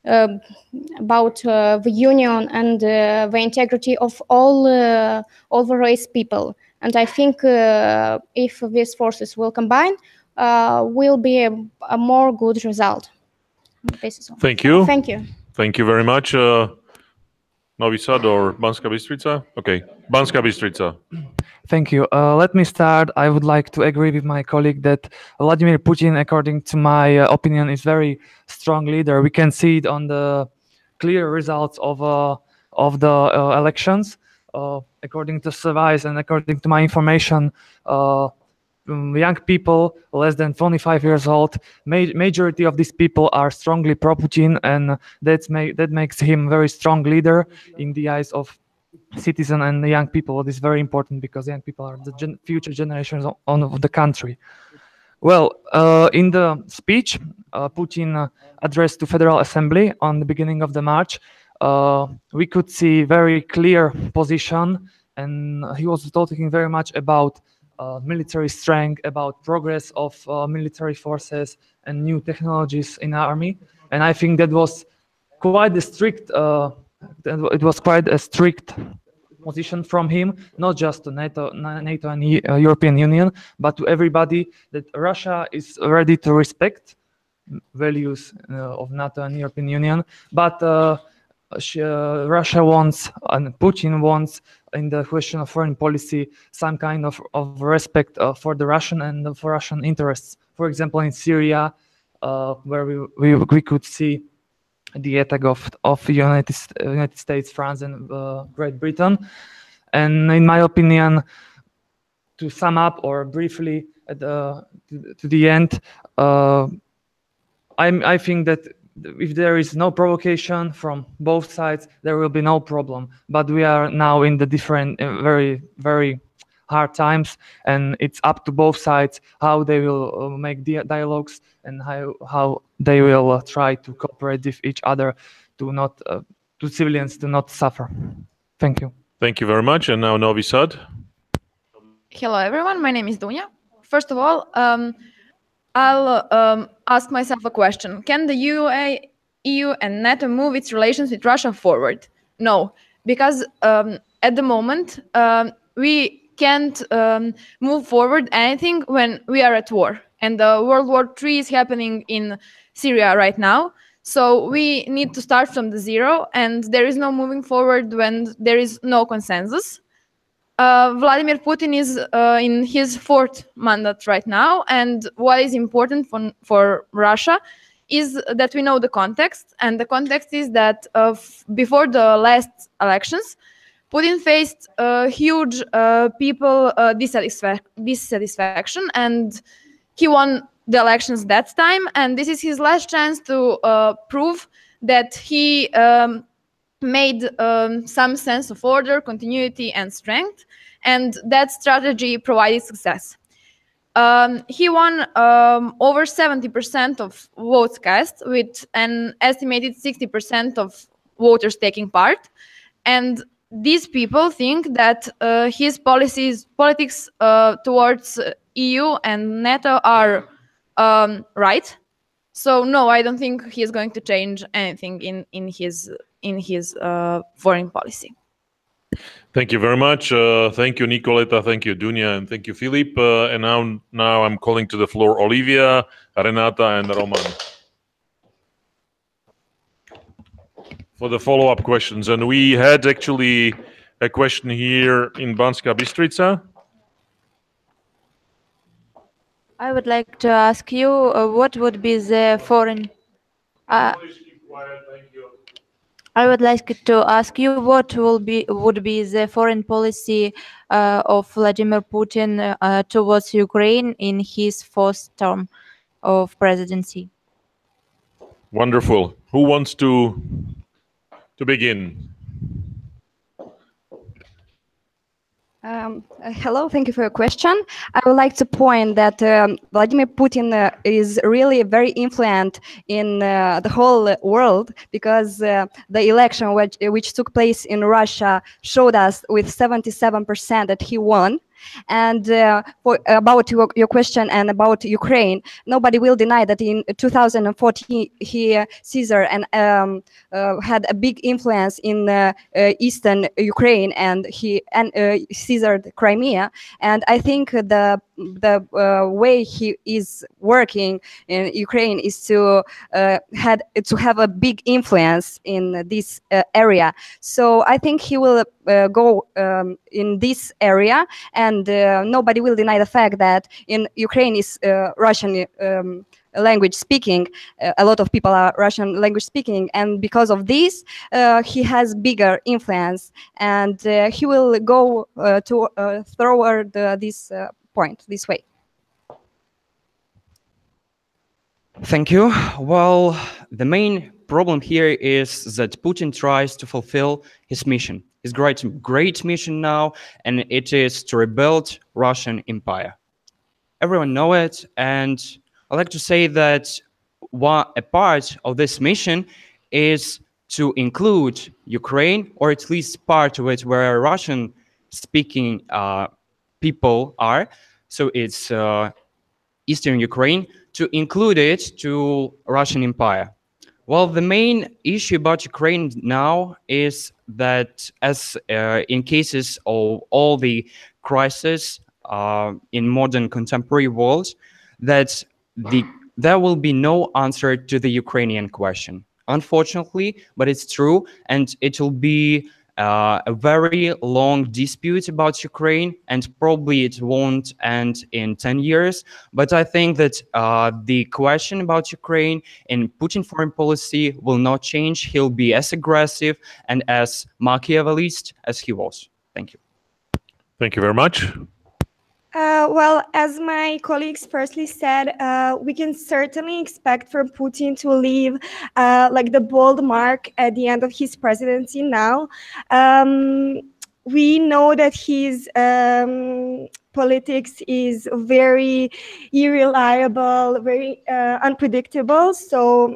the union and the integrity of all the race people. And I think if these forces will combine, will be a more good result. This is all. Thank you. Thank you. Thank you very much. Novi Sad or Banska Bystrica? Okay, Banska Bystrica. Thank you. Let me start. I would like to agree with my colleague that Vladimir Putin, according to my opinion, is very strong leader. We can see it on the clear results of the elections. According to surveys and according to my information, young people less than 25 years old, majority of these people are strongly pro-Putin, and that makes him a very strong leader in the eyes of citizens and the young people. It is very important because young people are the future generations of the country. Well, in the speech Putin addressed to Federal Assembly on the beginning of the March, we could see very clear position, and he was talking very much about military strength, about progress of military forces and new technologies in army. And I think that was quite a strict position from him, not just to NATO and European Union, but to everybody, that Russia is ready to respect values of NATO and European Union, but Russia wants and Putin wants, in the question of foreign policy, some kind of respect for the Russian and for Russian interests. For example, in Syria, where we could see the attack of United States, France, and Great Britain. And in my opinion, to sum up or briefly to the end, I think that if there is no provocation from both sides, there will be no problem. But we are now in the different, very, very hard times, and it's up to both sides how they will make dialogues and how they will try to cooperate with each other to civilians to not suffer. Thank you. Thank you very much. And now Novi Sad. Hello, everyone. My name is Dunya. First of all, I'll ask myself a question. Can the EU and NATO move its relations with Russia forward? No, because at the moment, we can't move forward anything when we are at war. And World War III is happening in Syria right now. So we need to start from the zero, and there is no moving forward when there is no consensus. Vladimir Putin is in his 4th mandate right now, and what is important for Russia is that we know the context, and the context is that before the last elections, Putin faced huge people dissatisfaction, and he won the elections that time, and this is his last chance to prove that he made some sense of order, continuity, and strength, and that strategy provided success. He won over 70% of votes cast, with an estimated 60% of voters taking part, and these people think that his politics towards EU and NATO are right. So no, I don't think he is going to change anything in his foreign policy. Thank you very much. Thank you, Nicoleta. Thank you, Dunya, and thank you, Filip. And now I'm calling to the floor Olivia, Renata, and Roman for the follow-up questions. And we had actually a question here in Banská Bystrica. I would like to ask you what would be the foreign. I would like to ask you what would be the foreign policy of Vladimir Putin towards Ukraine in his 4th term of presidency. Wonderful. Who wants to begin? Hello, thank you for your question. I would like to point that Vladimir Putin is really very influential in the whole world, because the election which took place in Russia showed us with 77% that he won. And about your question and about Ukraine, nobody will deny that in 2014 he Caesar and had a big influence in eastern Ukraine, and he Caesar Crimea. And I think the way he is working in Ukraine is to have a big influence in this area. So I think he will go in this area, and nobody will deny the fact that in Ukraine is Russian language speaking. A lot of people are Russian language speaking, and because of this, he has bigger influence, and he will go toward this point this way. Thank you. Well, the main problem here is that Putin tries to fulfill his mission, his great mission now, and it is to rebuild Russian Empire. Everyone knows it, and I like to say that a part of this mission is to include Ukraine, or at least part of it where Russian-speaking people are. So it's Eastern Ukraine, to include it to Russian Empire. Well, the main issue about Ukraine now is that, as in cases of all the crises in modern contemporary world, that there will be no answer to the Ukrainian question. Unfortunately, but it's true, and it will be a very long dispute about Ukraine, and probably it won't end in 10 years. But I think that the question about Ukraine in Putin foreign policy will not change. He'll be as aggressive and as Machiavellist as he was. Thank you. Thank you very much. Well, as my colleagues firstly said, we can certainly expect from Putin to leave like the bold mark at the end of his presidency now. we know that his politics is very irreliable, very unpredictable. So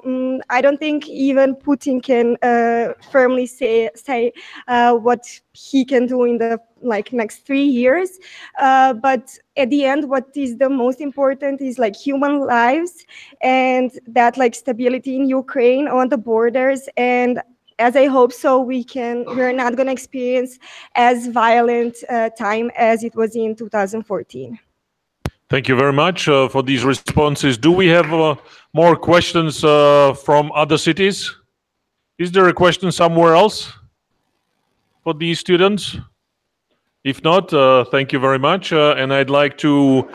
I don't think even Putin can firmly say what he can do in the next 3 years. But at the end, what is the most important is human lives, and that stability in Ukraine on the borders. And as I hope so, we're not going to experience as violent time as it was in 2014. Thank you very much for these responses. Do we have more questions from other cities? Is there a question somewhere else for these students? If not, thank you very much. And I'd like to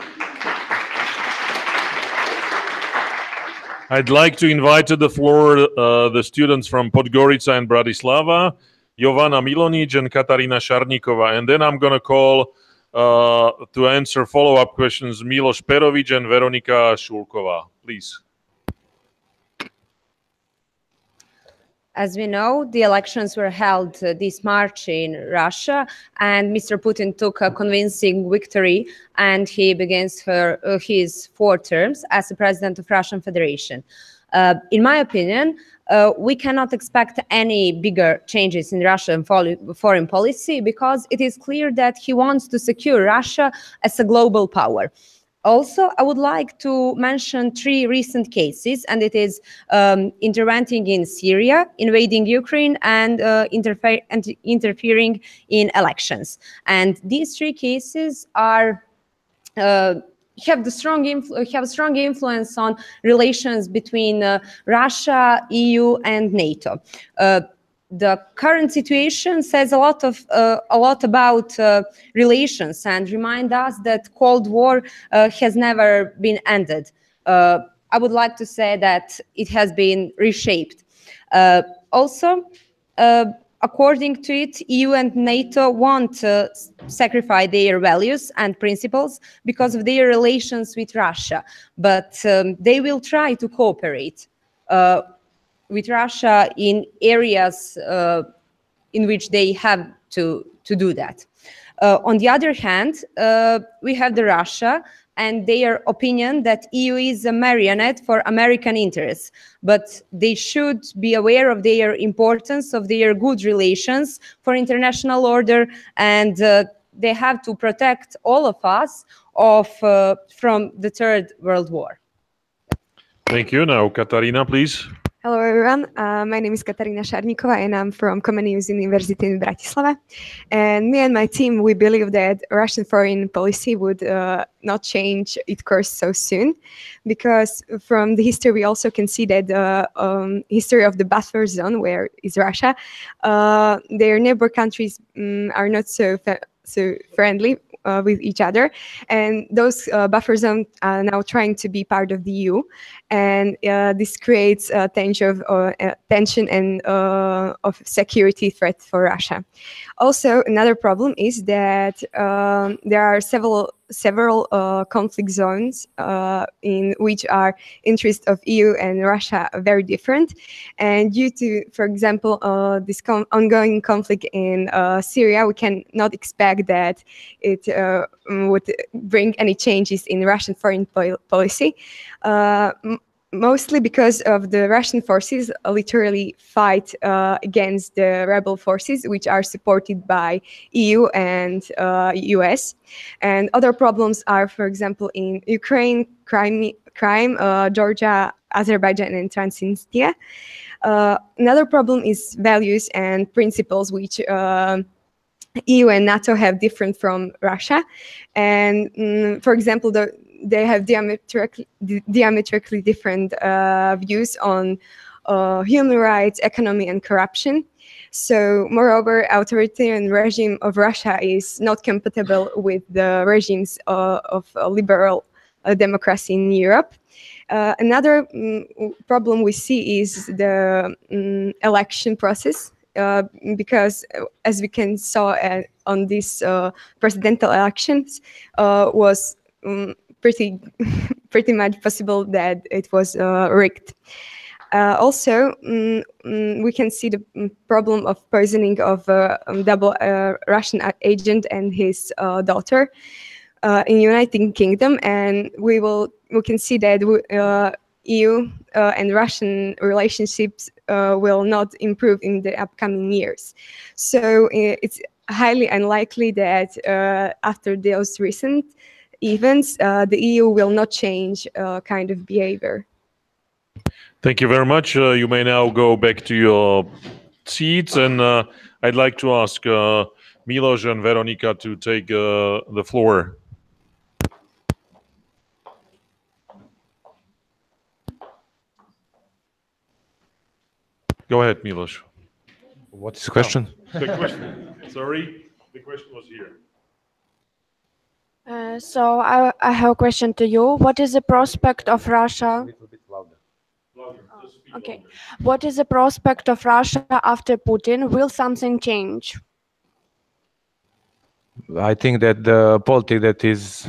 invite to the floor the students from Podgorica and Bratislava, Jovana Milonic and Katarina Šarníková. And then I'm going to call to answer follow-up questions Miloš Perović and Veronika Šulková. Please. As we know, the elections were held this March in Russia, and Mr. Putin took a convincing victory, and he begins his 4 terms as the president of Russian Federation. In my opinion, we cannot expect any bigger changes in Russian foreign policy, because it is clear that he wants to secure Russia as a global power. Also, I would like to mention 3 recent cases, and it is intervening in Syria, invading Ukraine, and interfering in elections. And these 3 cases are have a strong influence on relations between Russia, EU, and NATO. The current situation says a lot about relations, and remind us that Cold War has never been ended. I would like to say that it has been reshaped. Also, according to it, EU and NATO won't sacrifice their values and principles because of their relations with Russia, but they will try to cooperate with Russia in areas in which they have to do that. On the other hand, we have the Russia and their opinion that EU is a marionette for American interests, but they should be aware of their importance, of their good relations for international order, and they have to protect all of us from the Third World War. Thank you. Now, Katarina, please. Hello, everyone. My name is Katarina Šarníková, and I'm from Comenius University in Bratislava. And me and my team, we believe that Russian foreign policy would not change its course so soon, because from the history we also can see that the history of the buffer zone, where is Russia, their neighbor countries are not so friendly with each other, and those buffer zones are now trying to be part of the EU, and this creates a tension and of security threat for Russia. Also, another problem is that there are several conflict zones in which are interests of EU and Russia are very different, and due to, for example, this ongoing conflict in Syria, we cannot expect that it would bring any changes in Russian foreign policy. Mostly because of the Russian forces literally fight against the rebel forces, which are supported by EU and US. And other problems are, for example, in Ukraine, Crimea, Georgia, Azerbaijan, and Transnistria. Another problem is values and principles, which EU and NATO have different from Russia. And for example, they have diametrically different views on human rights, economy, and corruption. So, moreover, authoritarian regime of Russia is not compatible with the regimes of liberal democracy in Europe. Another problem we see is the election process. Because as we can saw on these presidential elections, was pretty much possible that it was rigged. Also, we can see the problem of poisoning of double Russian agent and his daughter in United Kingdom, and we can see that EU and Russian relationships will not improve in the upcoming years. So it's highly unlikely that after those recent events, the EU will not change kind of behavior. Thank you very much. You may now go back to your seats, and I'd like to ask Milos and Veronika to take the floor. Go ahead, Milos. What's the question? The question. Sorry, the question was here. So I have a question to you. What is the prospect of Russia? Okay. What is the prospect of Russia after Putin? Will something change? I think that the politics that is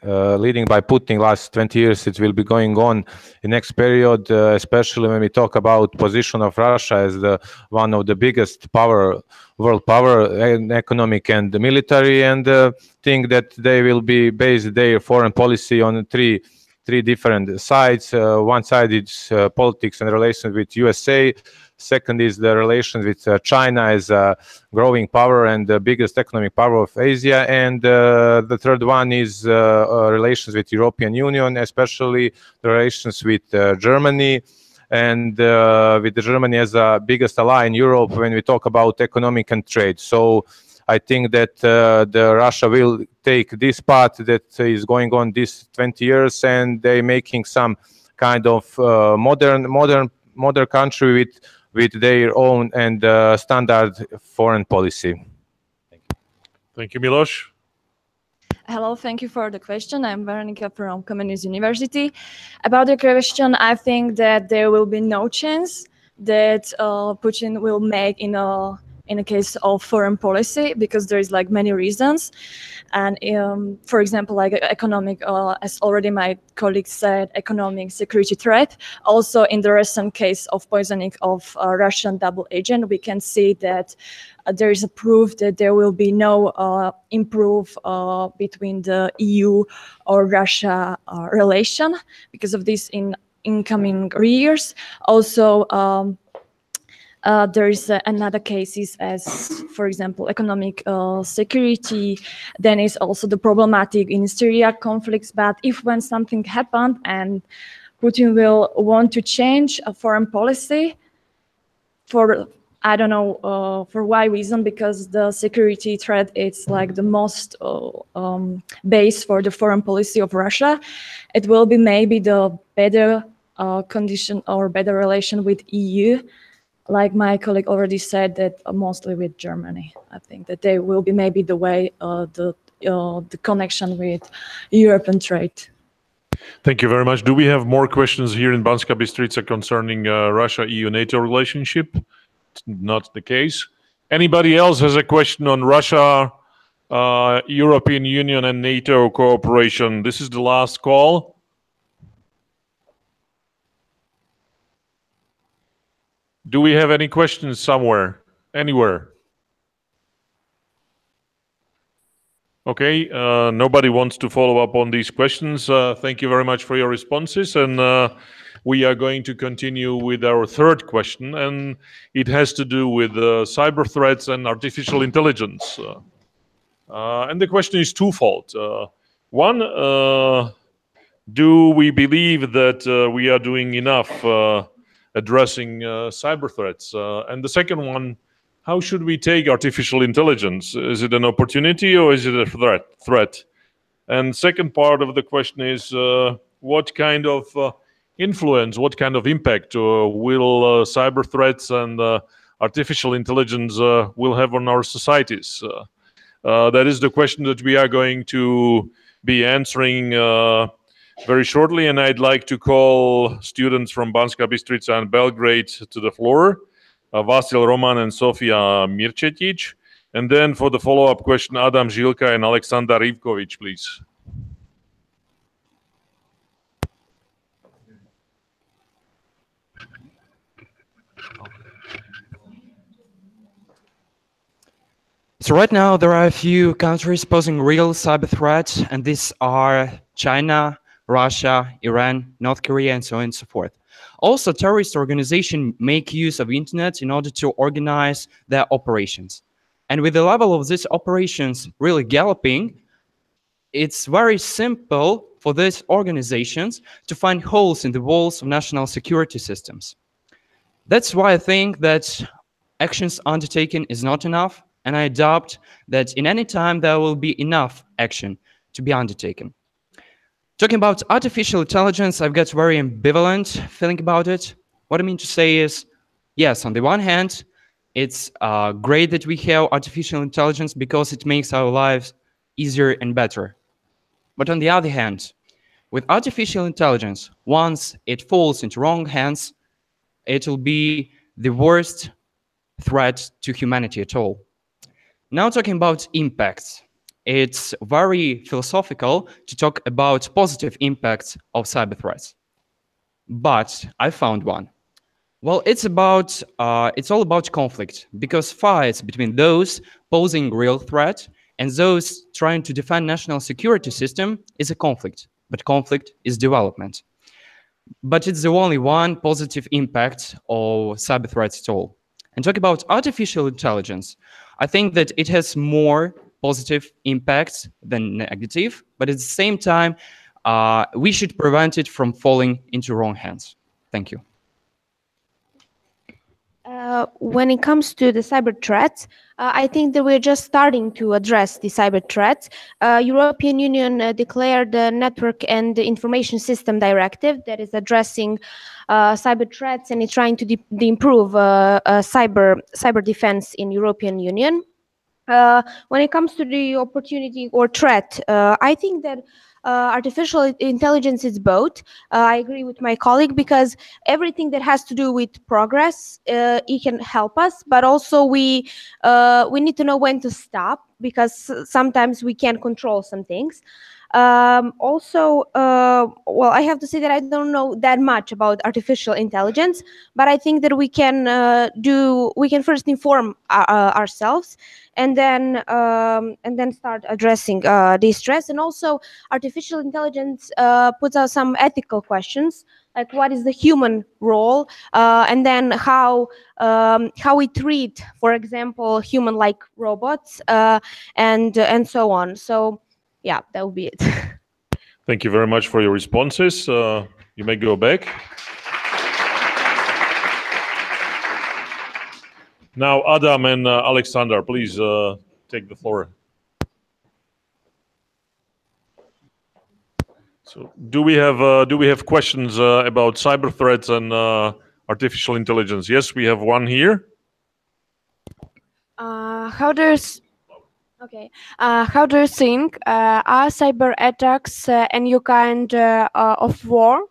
leading by Putin last 20 years, it will be going on in next period, especially when we talk about position of Russia as the one of the biggest world power, economic and military, and think that they will be based their foreign policy on three different sides. One side is politics and relations with USA. Second is the relations with China as a growing power and the biggest economic power of Asia. And the third one is relations with European Union, especially the relations with Germany. And with Germany as the biggest ally in Europe when we talk about economic and trade. So I think that the Russia will take this path that is going on this 20 years, and they're making some kind of modern country with their own and standard foreign policy. Thank you, Milos. Hello, thank you for the question. I'm Veronika from Comenius University. About the question, I think that there will be no chance that Putin will make in a case of foreign policy, because there is like many reasons. And for example, like economic, as already my colleague said, economic security threat. Also in the recent case of poisoning of Russian double agent, we can see that there is a proof that there will be no improve between the EU or Russia relation because of this in incoming years. Also, there is another cases as, for example, economic security. Then is also the problematic in Syria conflicts. But if when something happened and Putin will want to change a foreign policy for, I don't know, for why reason, because the security threat is like the most base for the foreign policy of Russia. It will be maybe the better condition or better relation with EU. Like my colleague already said, that mostly with Germany. I think that they will be maybe the way, the connection with Europe and trade. Thank you very much. Do we have more questions here in Banska Bystrica concerning Russia-EU-NATO relationship? It's not the case. Anybody else has a question on Russia, European Union and NATO cooperation? This is the last call. Do we have any questions somewhere, anywhere? Okay, nobody wants to follow up on these questions. Thank you very much for your responses. And we are going to continue with our third question, and it has to do with cyber threats and artificial intelligence. And the question is twofold. One, do we believe that we are doing enough addressing cyber threats? And the second one, how should we take artificial intelligence? Is it an opportunity or is it a threat? And second part of the question is, what kind of influence, what kind of impact will cyber threats and artificial intelligence will have on our societies? That is the question that we are going to be answering very shortly, and I'd like to call students from Banska Bystrica and Belgrade to the floor, Vasil Roman and Sofia Mircetic. And then for the follow-up question, Adam Žilka and Aleksandar Ivkovic, please. So right now there are a few countries posing real cyber threats, and these are China, Russia, Iran, North Korea, and so on and so forth. Also, terrorist organizations make use of internet in order to organize their operations. And with the level of these operations really galloping, it's very simple for these organizations to find holes in the walls of national security systems. That's why I think that actions undertaken is not enough, and I adopt that in any time there will be enough action to be undertaken. Talking about artificial intelligence, I've got very ambivalent feeling about it. What I mean to say is, yes, on the one hand, it's great that we have artificial intelligence because it makes our lives easier and better. But on the other hand, with artificial intelligence, once it falls into wrong hands, it will be the worst threat to humanity at all. Now talking about impacts. It's very philosophical to talk about positive impacts of cyber threats. But I found one. Well, it's all about conflict, because fights between those posing real threat and those trying to defend national security system is a conflict, but conflict is development. But it's the only one positive impact of cyber threats at all. And talk about artificial intelligence, I think that it has more positive impacts than negative, but at the same time, we should prevent it from falling into wrong hands. Thank you. When it comes to the cyber threats, I think that we're just starting to address the cyber threats. European Union declared the Network and the Information System Directive that is addressing cyber threats and is trying to improve cyber defense in European Union. When it comes to the opportunity or threat, I think that artificial intelligence is both. I agree with my colleague, because everything that has to do with progress, it can help us, but also we need to know when to stop, because sometimes we can't control some things. Also, well, I have to say that I don't know that much about artificial intelligence, but I think that we can first inform ourselves, and then start addressing these threats. And also, artificial intelligence puts out some ethical questions, like what is the human role, and then how we treat, for example, human-like robots, and so on. So, yeah, that would be it. Thank you very much for your responses. You may go back. Now, Adam and Alexander, please take the floor. So, do we have questions about cyber threats and artificial intelligence? Yes, we have one here. How do you think are cyber attacks a new kind of war?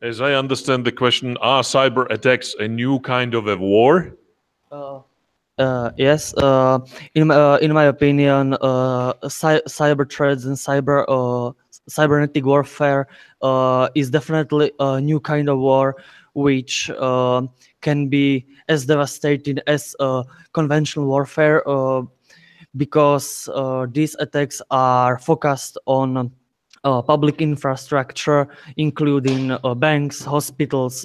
As I understand the question, are cyber attacks a new kind of a war? Yes. In my opinion, cyber threats and cybernetic warfare is definitely a new kind of war, which can be as devastating as conventional warfare, because these attacks are focused on public infrastructure, including banks, hospitals,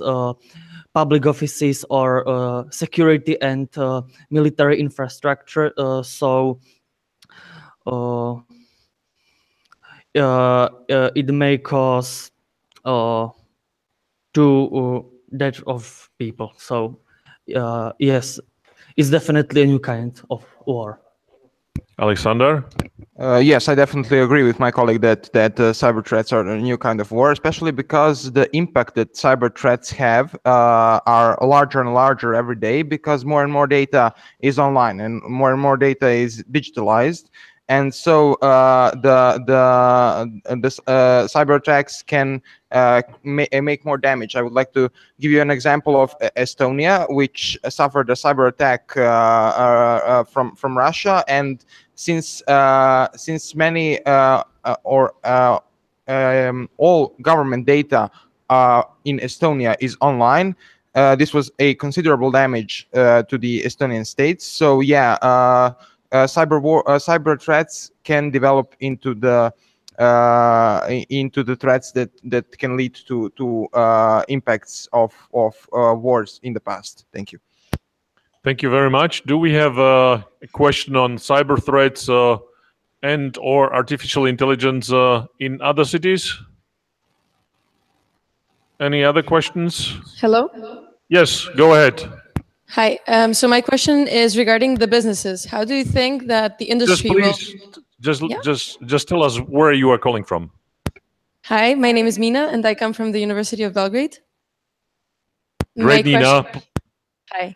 public offices, or security and military infrastructure. So it may cause death of people. So yes, it's definitely a new kind of war. Alexander? Yes, I definitely agree with my colleague that cyber threats are a new kind of war, especially because the impact that cyber threats have are larger and larger every day, because more and more data is online and more data is digitalized. And so the cyber attacks can make more damage. I would like to give you an example of Estonia, which suffered a cyber attack from Russia, and since many all government data in Estonia is online, this was a considerable damage to the Estonian states. So yeah, cyber threats can develop into the threats that can lead to impacts of wars in the past. Thank you. Thank you very much. Do we have a question on cyber threats and or artificial intelligence in other cities? Any other questions? Hello? Yes, go ahead. Hi. So my question is regarding the businesses. How do you think that the industry Just tell us where you are calling from. Hi, my name is Mina, and I come from the University of Belgrade. Great, Nina. Hi.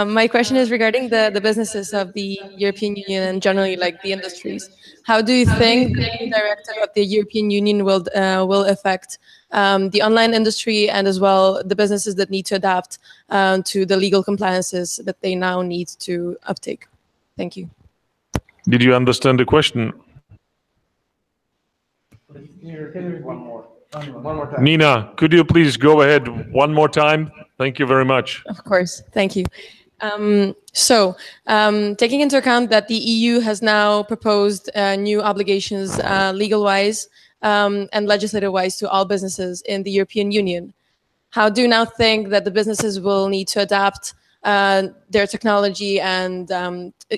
My question is regarding the businesses of the European Union and generally like the industries. How do you think the new directive of the European Union will affect the online industry and as well the businesses that need to adapt to the legal compliances that they now need to uptake? Thank you. Did you understand the question? One more time. Nina, could you please go ahead one more time? Thank you very much. Of course, thank you. Taking into account that the EU has now proposed new obligations legal-wise and legislative-wise to all businesses in the European Union, how do you now think that the businesses will need to adapt their technology and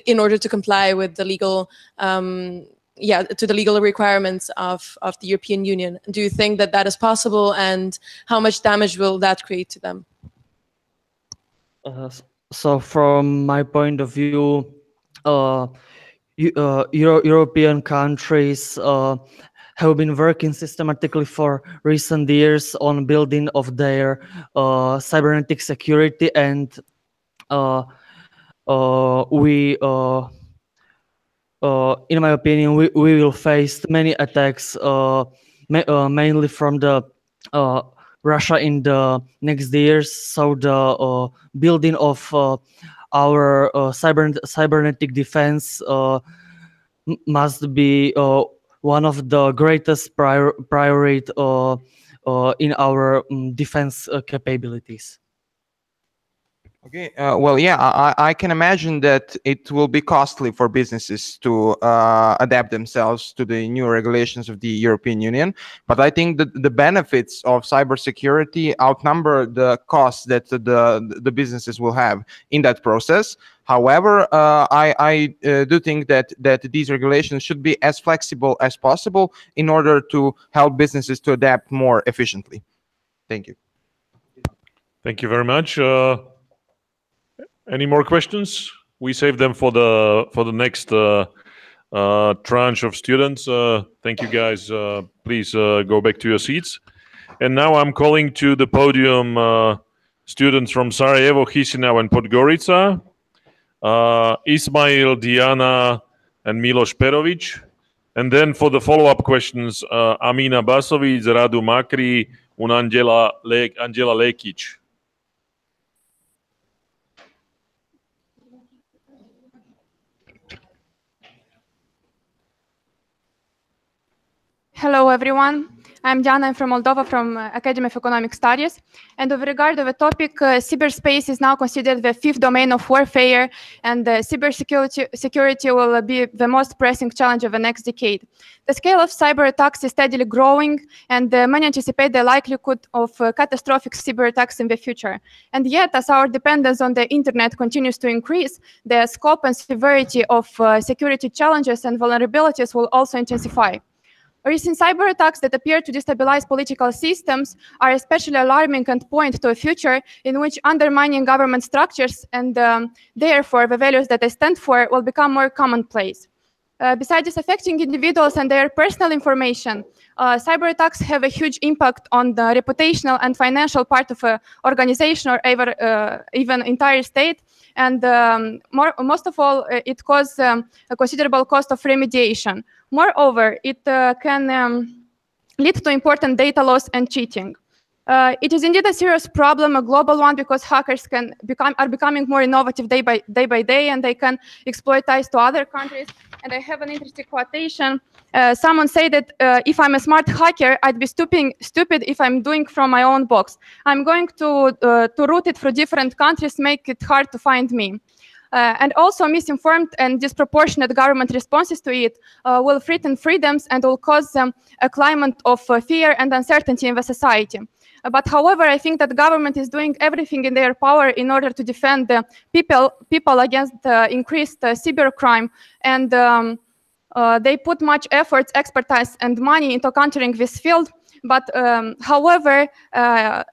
in order to comply with the legal to the legal requirements of the European Union? Do you think that that is possible, and how much damage will that create to them? So from my point of view, European countries have been working systematically for recent years on building of their cybernetic security, and in my opinion, we will face many attacks, mainly from the Russia in the next years. So the building of our cybernetic defense must be one of the greatest priority in our defense capabilities. Okay, well, yeah, I can imagine that it will be costly for businesses to adapt themselves to the new regulations of the European Union. But I think that the benefits of cybersecurity outnumber the costs that the businesses will have in that process. However, I do think that these regulations should be as flexible as possible in order to help businesses to adapt more efficiently. Thank you. Thank you very much. Any more questions? We save them for the next tranche of students. Thank you, guys. Please go back to your seats. And now I'm calling to the podium students from Sarajevo, Chisinau, and Podgorica. Ismail, Diana, and Miloš Perović. And then for the follow-up questions, Amina Basović, Radu Makri, and Angela Lekić. Hello, everyone. I'm Diana. I'm from Moldova, from Academy of Economic Studies. And with regard to the topic, cyberspace is now considered the fifth domain of warfare, and cybersecurity will be the most pressing challenge of the next decade. The scale of cyber attacks is steadily growing, and many anticipate the likelihood of catastrophic cyber attacks in the future. And yet, as our dependence on the internet continues to increase, the scope and severity of security challenges and vulnerabilities will also intensify. Recent cyber attacks that appear to destabilize political systems are especially alarming and point to a future in which undermining government structures and therefore the values that they stand for will become more commonplace. Besides affecting individuals and their personal information, cyber attacks have a huge impact on the reputational and financial part of an organization or even entire state. And most of all, it causes a considerable cost of remediation. Moreover, it can lead to important data loss and cheating. It is indeed a serious problem, a global one, because hackers are becoming more innovative day by day, and they can exploit ties to other countries and I have an interesting quotation. Someone said that if I'm a smart hacker, I'd be stupid if I'm doing from my own box. I'm going to route it through different countries, make it hard to find me. And also misinformed and disproportionate government responses to it will threaten freedoms and will cause a climate of fear and uncertainty in the society. But however, I think that the government is doing everything in their power in order to defend the people against increased cybercrime, and they put much effort, expertise, and money into countering this field. But however,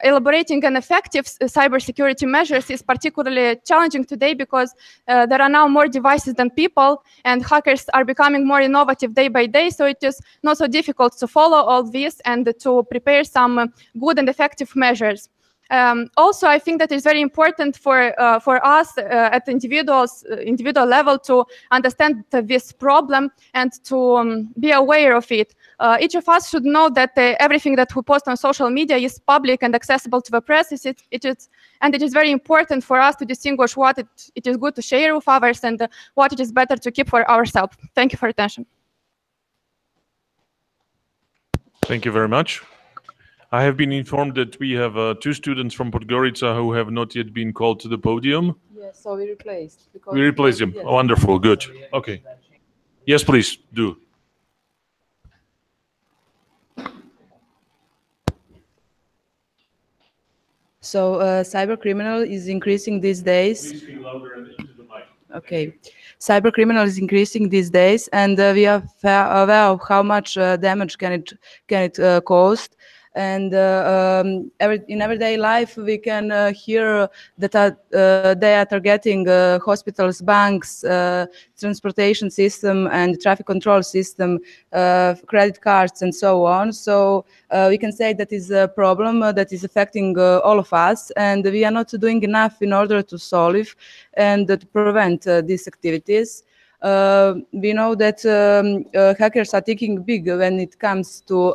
elaborating an effective cybersecurity measures is particularly challenging today because there are now more devices than people, and hackers are becoming more innovative day by day. So it is not so difficult to follow all this and to prepare some good and effective measures. Also, I think that it's very important for us at individual level to understand this problem and to be aware of it. Each of us should know that everything that we post on social media is public and accessible to the press. It is very important for us to distinguish what it is good to share with others and what it is better to keep for ourselves. Thank you for your attention. Thank you very much. I have been informed that we have 2 students from Podgorica who have not yet been called to the podium. Yes, so we replaced. We replaced them. Yes. Wonderful, good. Okay. Yes, please, do. So cybercriminal is increasing these days. Please speak louder and into the mic. Okay. Cybercriminal is increasing these days, and we are aware of how much damage can it cause. And in everyday life, we can hear that they are targeting hospitals, banks, transportation system, and traffic control system, credit cards, and so on. So we can say that is a problem that is affecting all of us, and we are not doing enough in order to solve and to prevent these activities. We know that hackers are thinking big when it comes to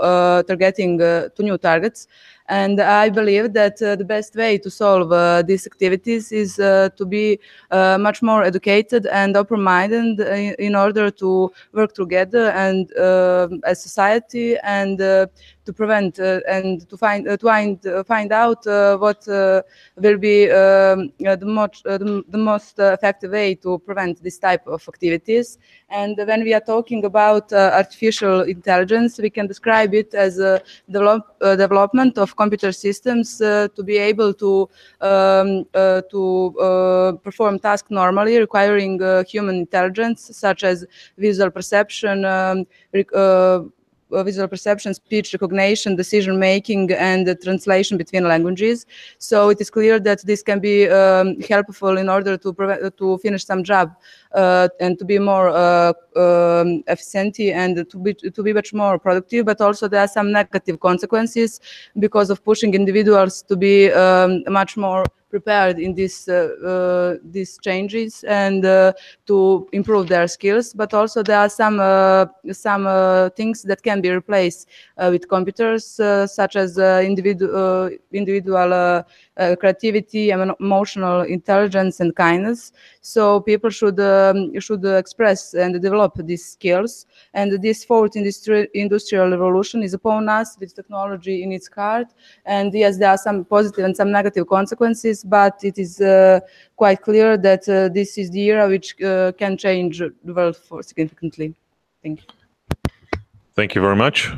targeting to new targets, and I believe that the best way to solve these activities is to be much more educated and open-minded in order to work together and as society, and to prevent and to find out what will be the most effective way to prevent this type of activities. And when we are talking about artificial intelligence, we can describe it as a development of computer systems to be able to perform tasks normally requiring human intelligence, such as visual perception, speech recognition, decision making, and the translation between languages. So it is clear that this can be helpful in order to finish some job and to be more efficient and to be much more productive. But also there are some negative consequences because of pushing individuals to be much more prepared in these changes and to improve their skills. But also there are some things that can be replaced with computers, such as individual creativity, emotional intelligence, and kindness. So people should express and develop these skills. And this fourth industrial revolution is upon us with technology in its heart. And yes, there are some positive and some negative consequences, but it is quite clear that this is the era which can change the world significantly. Thank you. Thank you very much.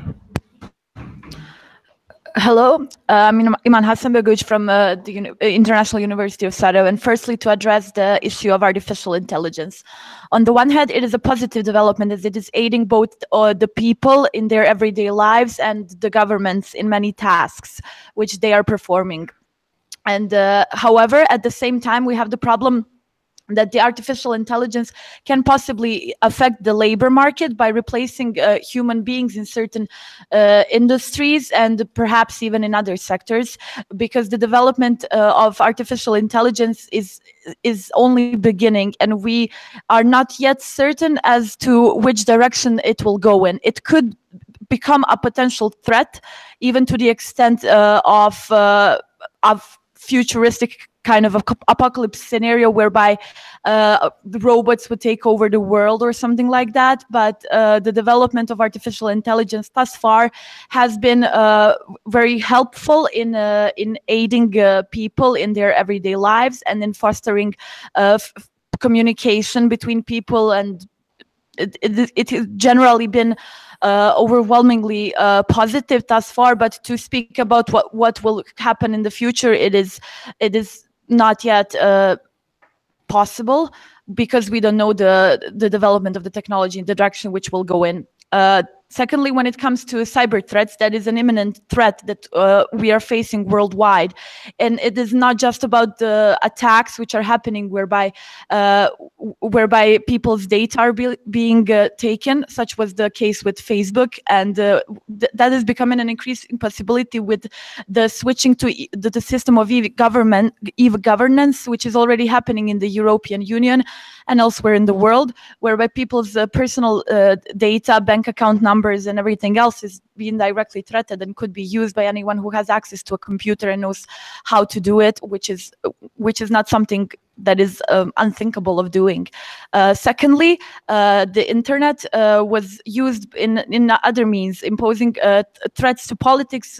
Hello, I'm Iman Hasanbegovic from the International University of Sarajevo. And firstly, to address the issue of artificial intelligence. On the one hand, it is a positive development as it is aiding both the people in their everyday lives and the governments in many tasks which they are performing. And however, at the same time, we have the problem that the artificial intelligence can possibly affect the labor market by replacing human beings in certain industries and perhaps even in other sectors, because the development of artificial intelligence is only beginning, and we are not yet certain as to which direction it will go in. It could become a potential threat, even to the extent of futuristic kind of a apocalypse scenario whereby the robots would take over the world or something like that. But the development of artificial intelligence thus far has been very helpful in aiding people in their everyday lives and in fostering communication between people, and it has generally been overwhelmingly positive thus far. But to speak about what will happen in the future, it is not yet possible, because we don't know the development of the technology and the direction which will go in. Secondly, when it comes to cyber threats, that is an imminent threat that we are facing worldwide. And it is not just about the attacks which are happening whereby people's data are being taken, such was the case with Facebook. And that is becoming an increasing possibility with the switching to the system of e-governance, which is already happening in the European Union and elsewhere in the world, whereby people's personal data, bank account numbers, and everything else is being directly threatened and could be used by anyone who has access to a computer and knows how to do it, which is not something that is unthinkable of doing. Secondly, the internet was used in other means, imposing threats to politics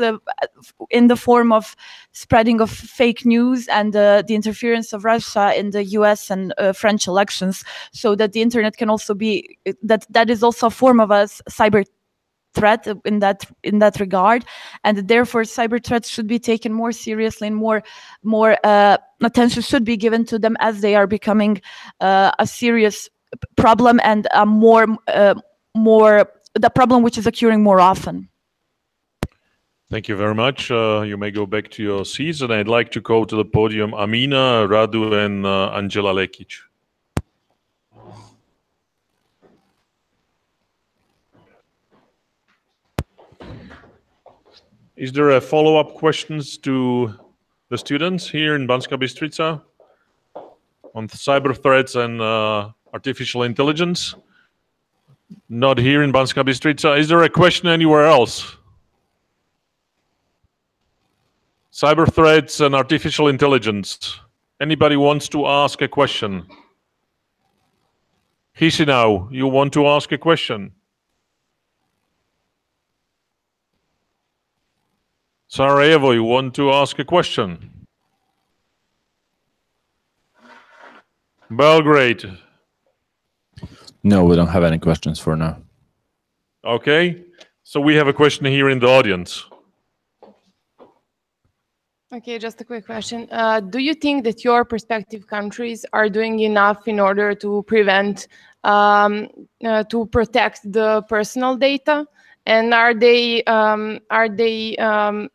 in the form of spreading of fake news and the interference of Russia in the US and French elections, so that the internet can also be, that is also a form of a cyber threat in that regard, and therefore cyber threats should be taken more seriously, and more attention should be given to them, as they are becoming a serious problem, and a the problem which is occurring more often. Thank you very much. You may go back to your seats, and I'd like to go to the podium Amina, Radu, and Angela Lekic. Is there a follow-up questions to the students here in Banská Bystrica on cyber threats and artificial intelligence? Not here in Banská Bystrica. Is there a question anywhere else? Cyber threats and artificial intelligence. Anybody wants to ask a question? Chisinau, you want to ask a question? Sarajevo, you want to ask a question? Belgrade. No, we don't have any questions for now. Okay, so we have a question here in the audience. Okay, just a quick question. Do you think that your prospective countries are doing enough in order to prevent, to protect the personal data? And are they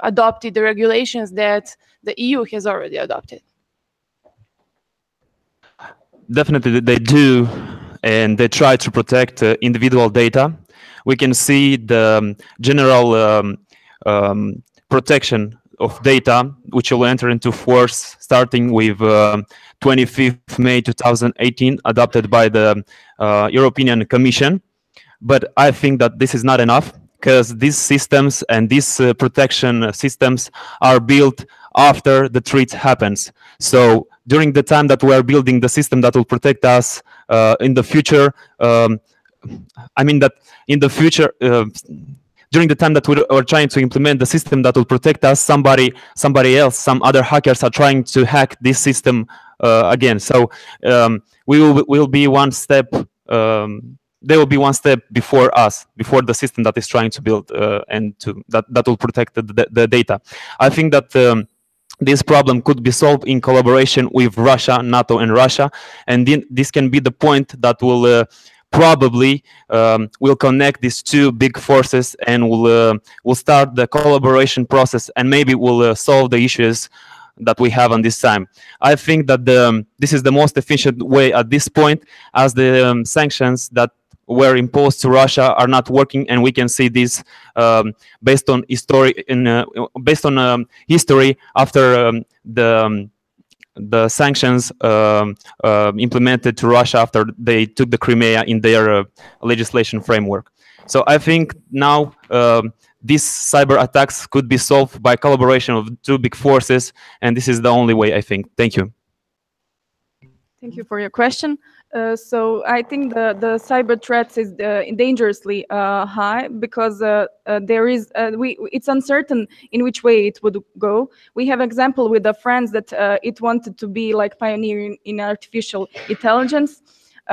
adopted the regulations that the EU has already adopted? Definitely they do, and they try to protect individual data. We can see the general protection of data, which will enter into force starting with 25th May 2018, adopted by the European Commission. But I think that this is not enough, because these systems and these protection systems are built after the threat happens. So during the time that we are building the system that will protect us in the future, I mean that in the future, during the time that we are trying to implement the system that will protect us, somebody else, some other hackers are trying to hack this system again. So we will be one step. They will be one step before us, before the system that is trying to build and that will protect the data. I think that this problem could be solved in collaboration with Russia, NATO, and Russia, and this can be the point that will probably will connect these two big forces, and will start the collaboration process, and maybe will solve the issues that we have on this time. I think that this is the most efficient way at this point, as the sanctions that were imposed to Russia are not working, and we can see this based on history. History after the sanctions implemented to Russia after they took the Crimea in their legislation framework. So I think now these cyber attacks could be solved by collaboration of two big forces, and this is the only way, I think. Thank you. Thank you for your question. So I think the cyber threats is dangerously high because it's uncertain in which way it would go. We have example with the France that it wanted to be like pioneering in artificial intelligence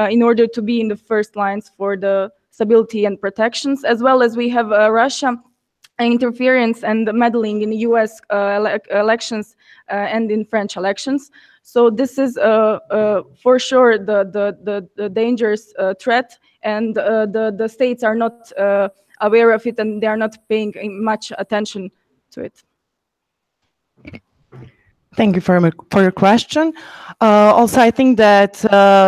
in order to be in the first lines for the stability and protections, as well as we have Russia interference and meddling in U.S. Elections and in French elections. So this is for sure the dangerous threat, and the states are not aware of it, and they are not paying much attention to it. Thank you for your question. Also, I think that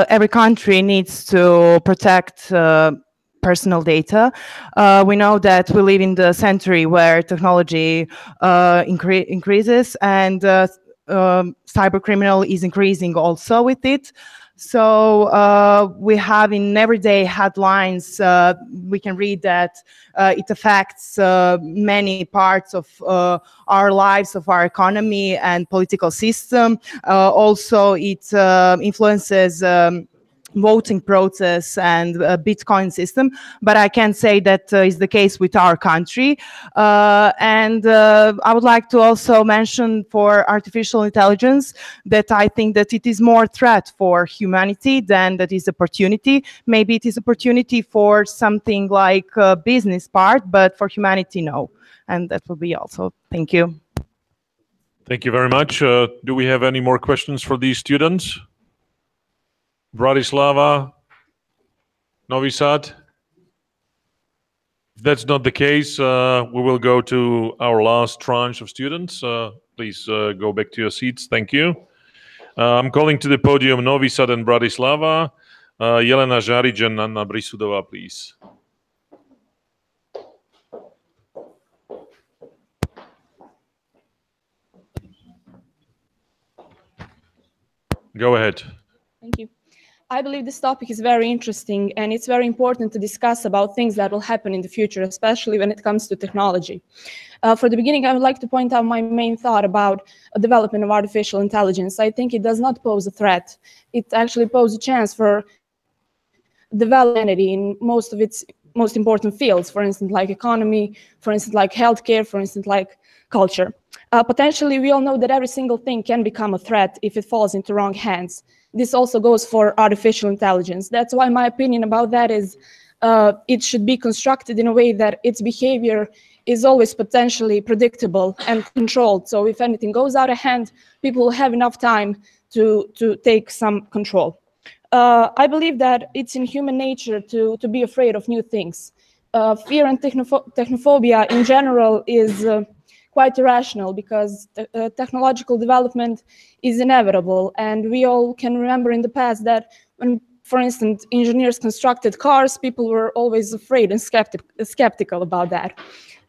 every country needs to protect personal data. We know that we live in the century where technology increases, and cyber criminal is increasing also with it. So we have in everyday headlines, we can read that it affects many parts of our lives, of our economy and political system. Also, it influences voting process and Bitcoin system, but I can say that is the case with our country. And I would like to also mention for artificial intelligence that I think that it is more threat for humanity than that is opportunity. Maybe it is opportunity for something like business part, but for humanity, no. And that will be also. Thank you. Thank you very much. Do we have any more questions for these students? Bratislava, Novi Sad? If that's not the case, we will go to our last tranche of students. Please go back to your seats. Thank you. I'm calling to the podium Novi Sad and Bratislava. Jelena Žarić and Anna Brisudova, please. Go ahead. Thank you. I believe this topic is very interesting, and it's very important to discuss about things that will happen in the future, especially when it comes to technology. For the beginning, I would like to point out my main thought about the development of artificial intelligence. I think it does not pose a threat. It actually poses a chance for development in most of its most important fields, for instance, like economy, for instance, like healthcare, for instance, like culture. Potentially, we all know that every single thing can become a threat if it falls into wrong hands. This also goes for artificial intelligence. That's why my opinion about that is it should be constructed in a way that its behavior is always potentially predictable and controlled. So if anything goes out of hand, people will have enough time to take some control. I believe that it's in human nature to be afraid of new things. Fear and technophobia in general is quite irrational because technological development is inevitable. And we all can remember in the past that when, for instance, engineers constructed cars, people were always afraid and skeptical about that.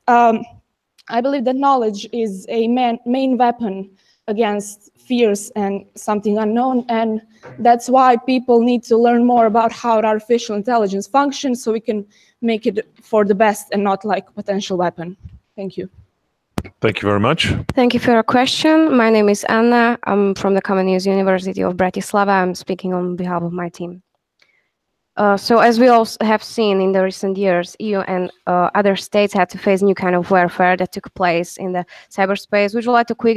I believe that knowledge is a main weapon against fears and something unknown. And that's why people need to learn more about how artificial intelligence functions so we can make it for the best and not like a potential weapon. Thank you. Thank you very much. Thank you for your question. My name is Anna. I'm from the Comenius University of Bratislava. I'm speaking on behalf of my team. So as we all have seen in the recent years, EU and other states had to face new kind of warfare that took place in the cyberspace, which led to quick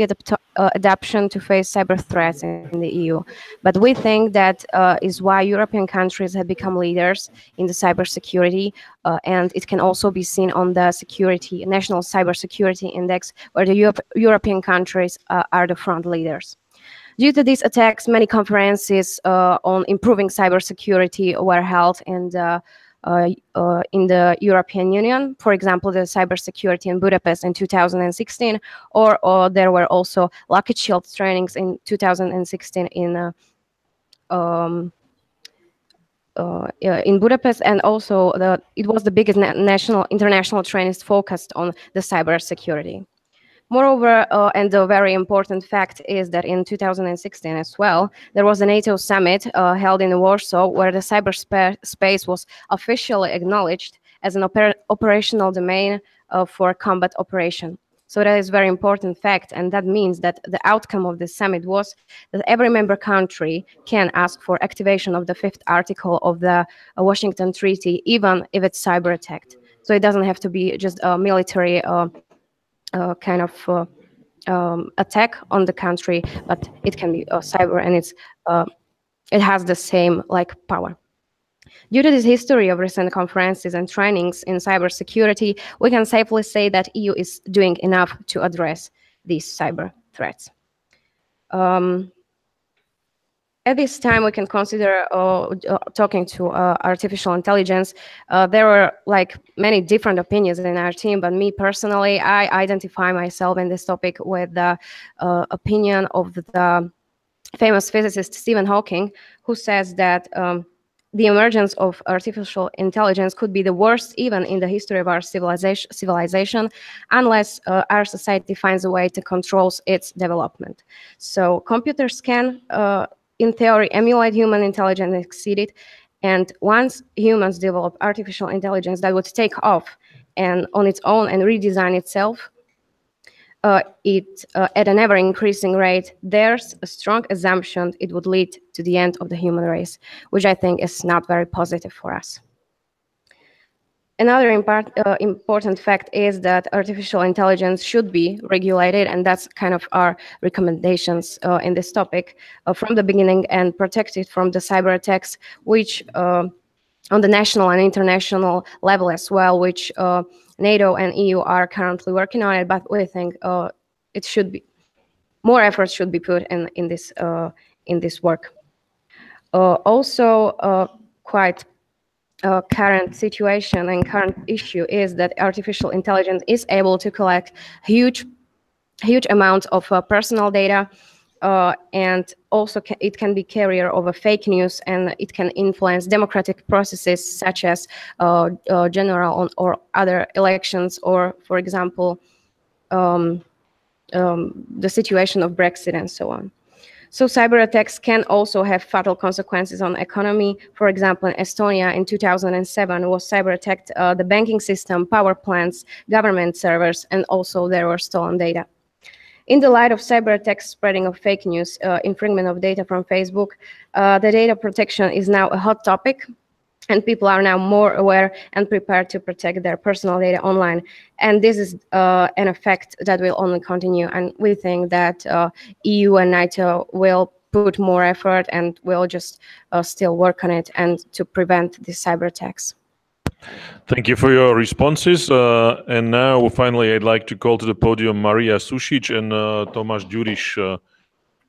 adaptation to face cyber threats in the EU. But we think that is why European countries have become leaders in the cybersecurity, and it can also be seen on the National Cybersecurity Index, where the European countries are the front leaders. Due to these attacks, many conferences on improving cybersecurity were held in the European Union. For example, the cybersecurity in Budapest in 2016, or there were also Lucky Shield trainings in 2016 in Budapest, and also it was the biggest international trainings focused on the cybersecurity. Moreover, and a very important fact is that in 2016 as well, there was a NATO summit held in Warsaw where the cyberspace was officially acknowledged as an operational domain for combat operation. So that is a very important fact, and that means that the outcome of this summit was that every member country can ask for activation of the 5th article of the Washington Treaty, even if it's cyber attacked. So it doesn't have to be just a military kind of attack on the country, but it can be cyber, and it has the same like power. Due to this history of recent conferences and trainings in cybersecurity, we can safely say that EU is doing enough to address these cyber threats. At this time, we can consider talking to artificial intelligence. There were like many different opinions in our team, but me personally, I identify myself in this topic with the opinion of the famous physicist Stephen Hawking, who says that the emergence of artificial intelligence could be the worst even in the history of our civilization unless our society finds a way to control its development. So computers can, in theory, emulate human intelligence and exceed it. And once humans develop artificial intelligence that would take off and on its own and redesign itself, at an ever-increasing rate, there's a strong assumption it would lead to the end of the human race, which I think is not very positive for us. Another important fact is that artificial intelligence should be regulated, and that's kind of our recommendations in this topic from the beginning, and protected from the cyber attacks, which on the national and international level as well, which NATO and EU are currently working on it, but we think it should be more efforts should be put in this work. Also, quite current situation and current issue is that artificial intelligence is able to collect huge amounts of personal data, and also it can be carrier of a fake news, and it can influence democratic processes such as general or other elections, or for example the situation of Brexit and so on. So cyber attacks can also have fatal consequences on economy. For example, in Estonia in 2007 was cyber attacked the banking system, power plants, government servers, and also there were stolen data. In the light of cyber attacks, spreading of fake news, infringement of data from Facebook, the data protection is now a hot topic, and people are now more aware and prepared to protect their personal data online. And this is an effect that will only continue, and we think that EU and NATO will put more effort and will just still work on it and to prevent these cyber attacks. Thank you for your responses. And now, finally, I'd like to call to the podium Maria Sušić and Tomáš Ďuriš.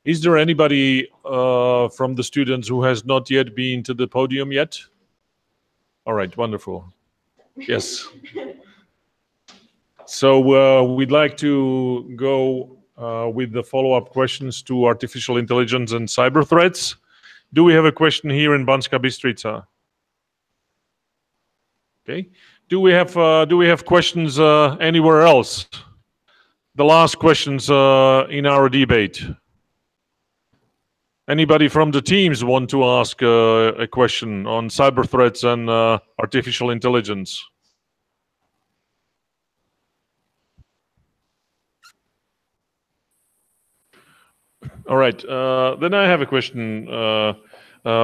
Is there anybody from the students who has not yet been to the podium yet? All right, wonderful. Yes. So we'd like to go with the follow-up questions to artificial intelligence and cyber threats. Do we have a question here in Banská Bystrica? Okay. Do we have questions anywhere else? The last questions in our debate. Anybody from the teams want to ask a question on cyber threats and artificial intelligence? All right. Then I have a question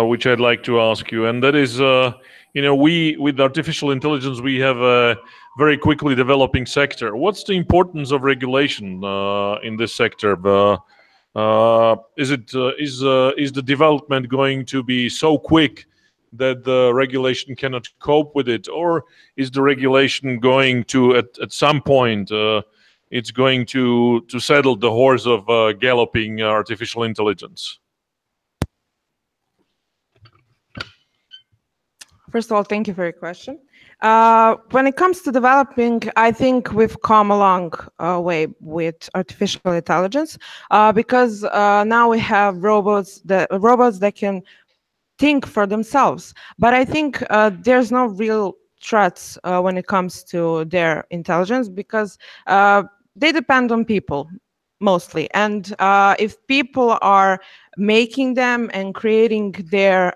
which I'd like to ask you, and that is, you know, with artificial intelligence, we have a very quickly developing sector. What's the importance of regulation in this sector? Is the development going to be so quick that the regulation cannot cope with it, or is the regulation going to at some point it's going to settle the horse of galloping artificial intelligence? First of all, thank you for your question. When it comes to developing, I think we've come a long way with artificial intelligence because now we have robots that can think for themselves. But I think there's no real threats when it comes to their intelligence because they depend on people mostly. And if people are making them and creating their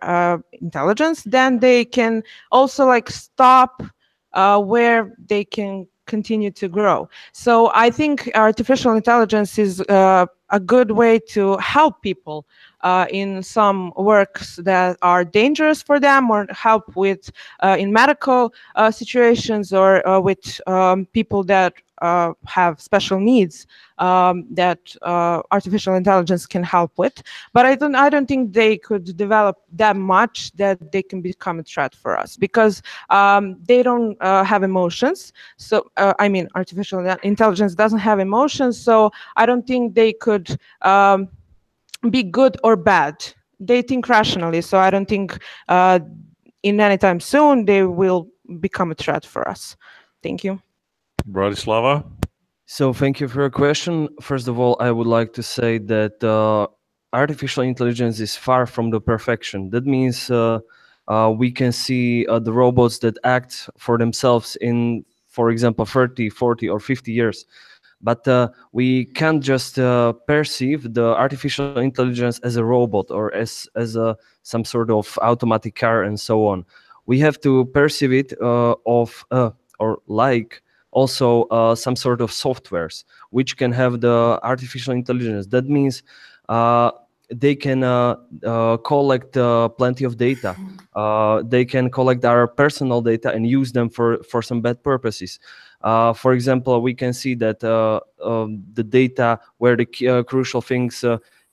intelligence, then they can also like stop where they can continue to grow. So I think artificial intelligence is a good way to help people in some works that are dangerous for them, or help with in medical situations, or with people that have special needs that artificial intelligence can help with. But I don't think they could develop that much that they can become a threat for us, because they don't have emotions. So I mean, artificial intelligence doesn't have emotions, so I don't think they could be good or bad. They think rationally, so I don't think in any time soon they will become a threat for us. Thank you. Bratislava. So thank you for your question. First of all, I would like to say that artificial intelligence is far from the perfection. That means we can see the robots that act for themselves in, for example, 30, 40, or 50 years. But we can't just perceive the artificial intelligence as a robot, or as some sort of automatic car and so on. We have to perceive it or like also some sort of softwares which can have the artificial intelligence. That means they can collect plenty of data. They can collect our personal data and use them for some bad purposes. For example, we can see that the data where the crucial things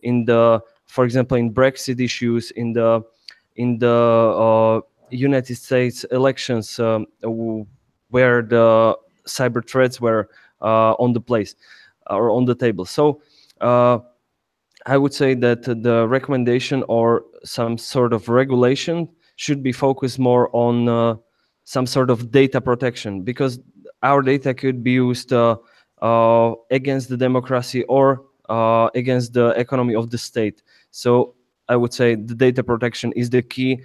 in the, for example, in Brexit issues, in the United States elections, where the cyber threats were on the place or on the table. So I would say that the recommendation or some sort of regulation should be focused more on some sort of data protection, because our data could be used against the democracy or against the economy of the state. So I would say the data protection is the key,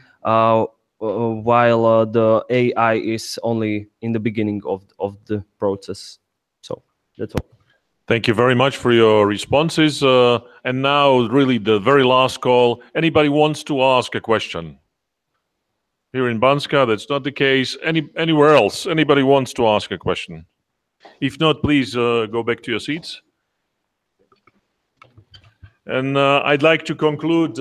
while the AI is only in the beginning of the process. So that's all. Thank you very much for your responses. And now really the very last call. Anybody wants to ask a question? Here in Banska, that's not the case. Anywhere else, anybody wants to ask a question? If not, please go back to your seats. And I'd like to conclude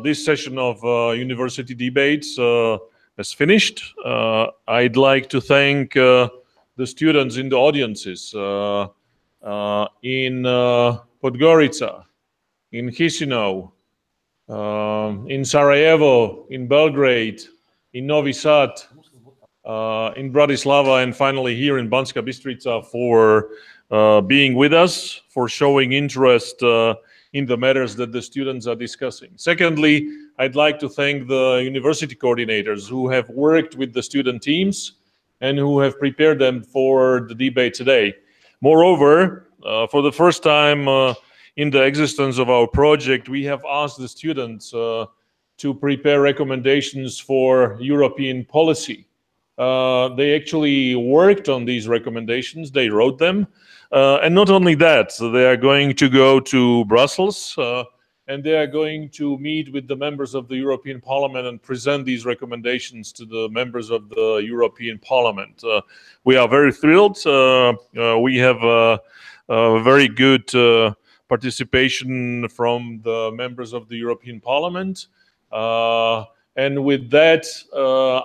this session of University Debates as finished. I'd like to thank the students in the audiences in Podgorica, in Chisinau, in Sarajevo, in Belgrade, in Novi Sad, in Bratislava, and finally here in Banska Bystrica for being with us, for showing interest in the matters that the students are discussing. Secondly, I'd like to thank the university coordinators who have worked with the student teams and who have prepared them for the debate today. Moreover, for the first time in the existence of our project, we have asked the students to prepare recommendations for European policy. They actually worked on these recommendations, they wrote them. And not only that, they are going to go to Brussels and they are going to meet with the members of the European Parliament and present these recommendations to the members of the European Parliament. We are very thrilled. We have a very good participation from the members of the European Parliament. And with that,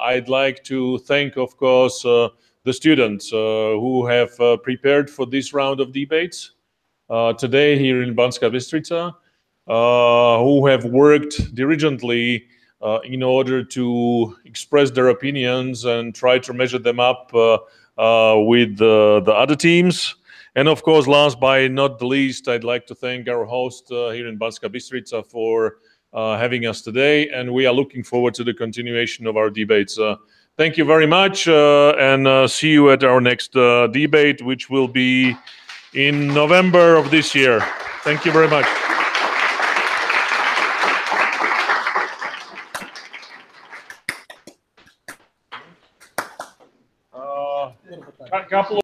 I'd like to thank, of course, the students who have prepared for this round of debates today here in Banska Bystrica, who have worked diligently in order to express their opinions and try to measure them up with the other teams. And of course, last but not the least, I'd like to thank our host here in Banska Bystrica for having us today, and we are looking forward to the continuation of our debates. Thank you very much, and see you at our next debate, which will be in November of this year. Thank you very much. A couple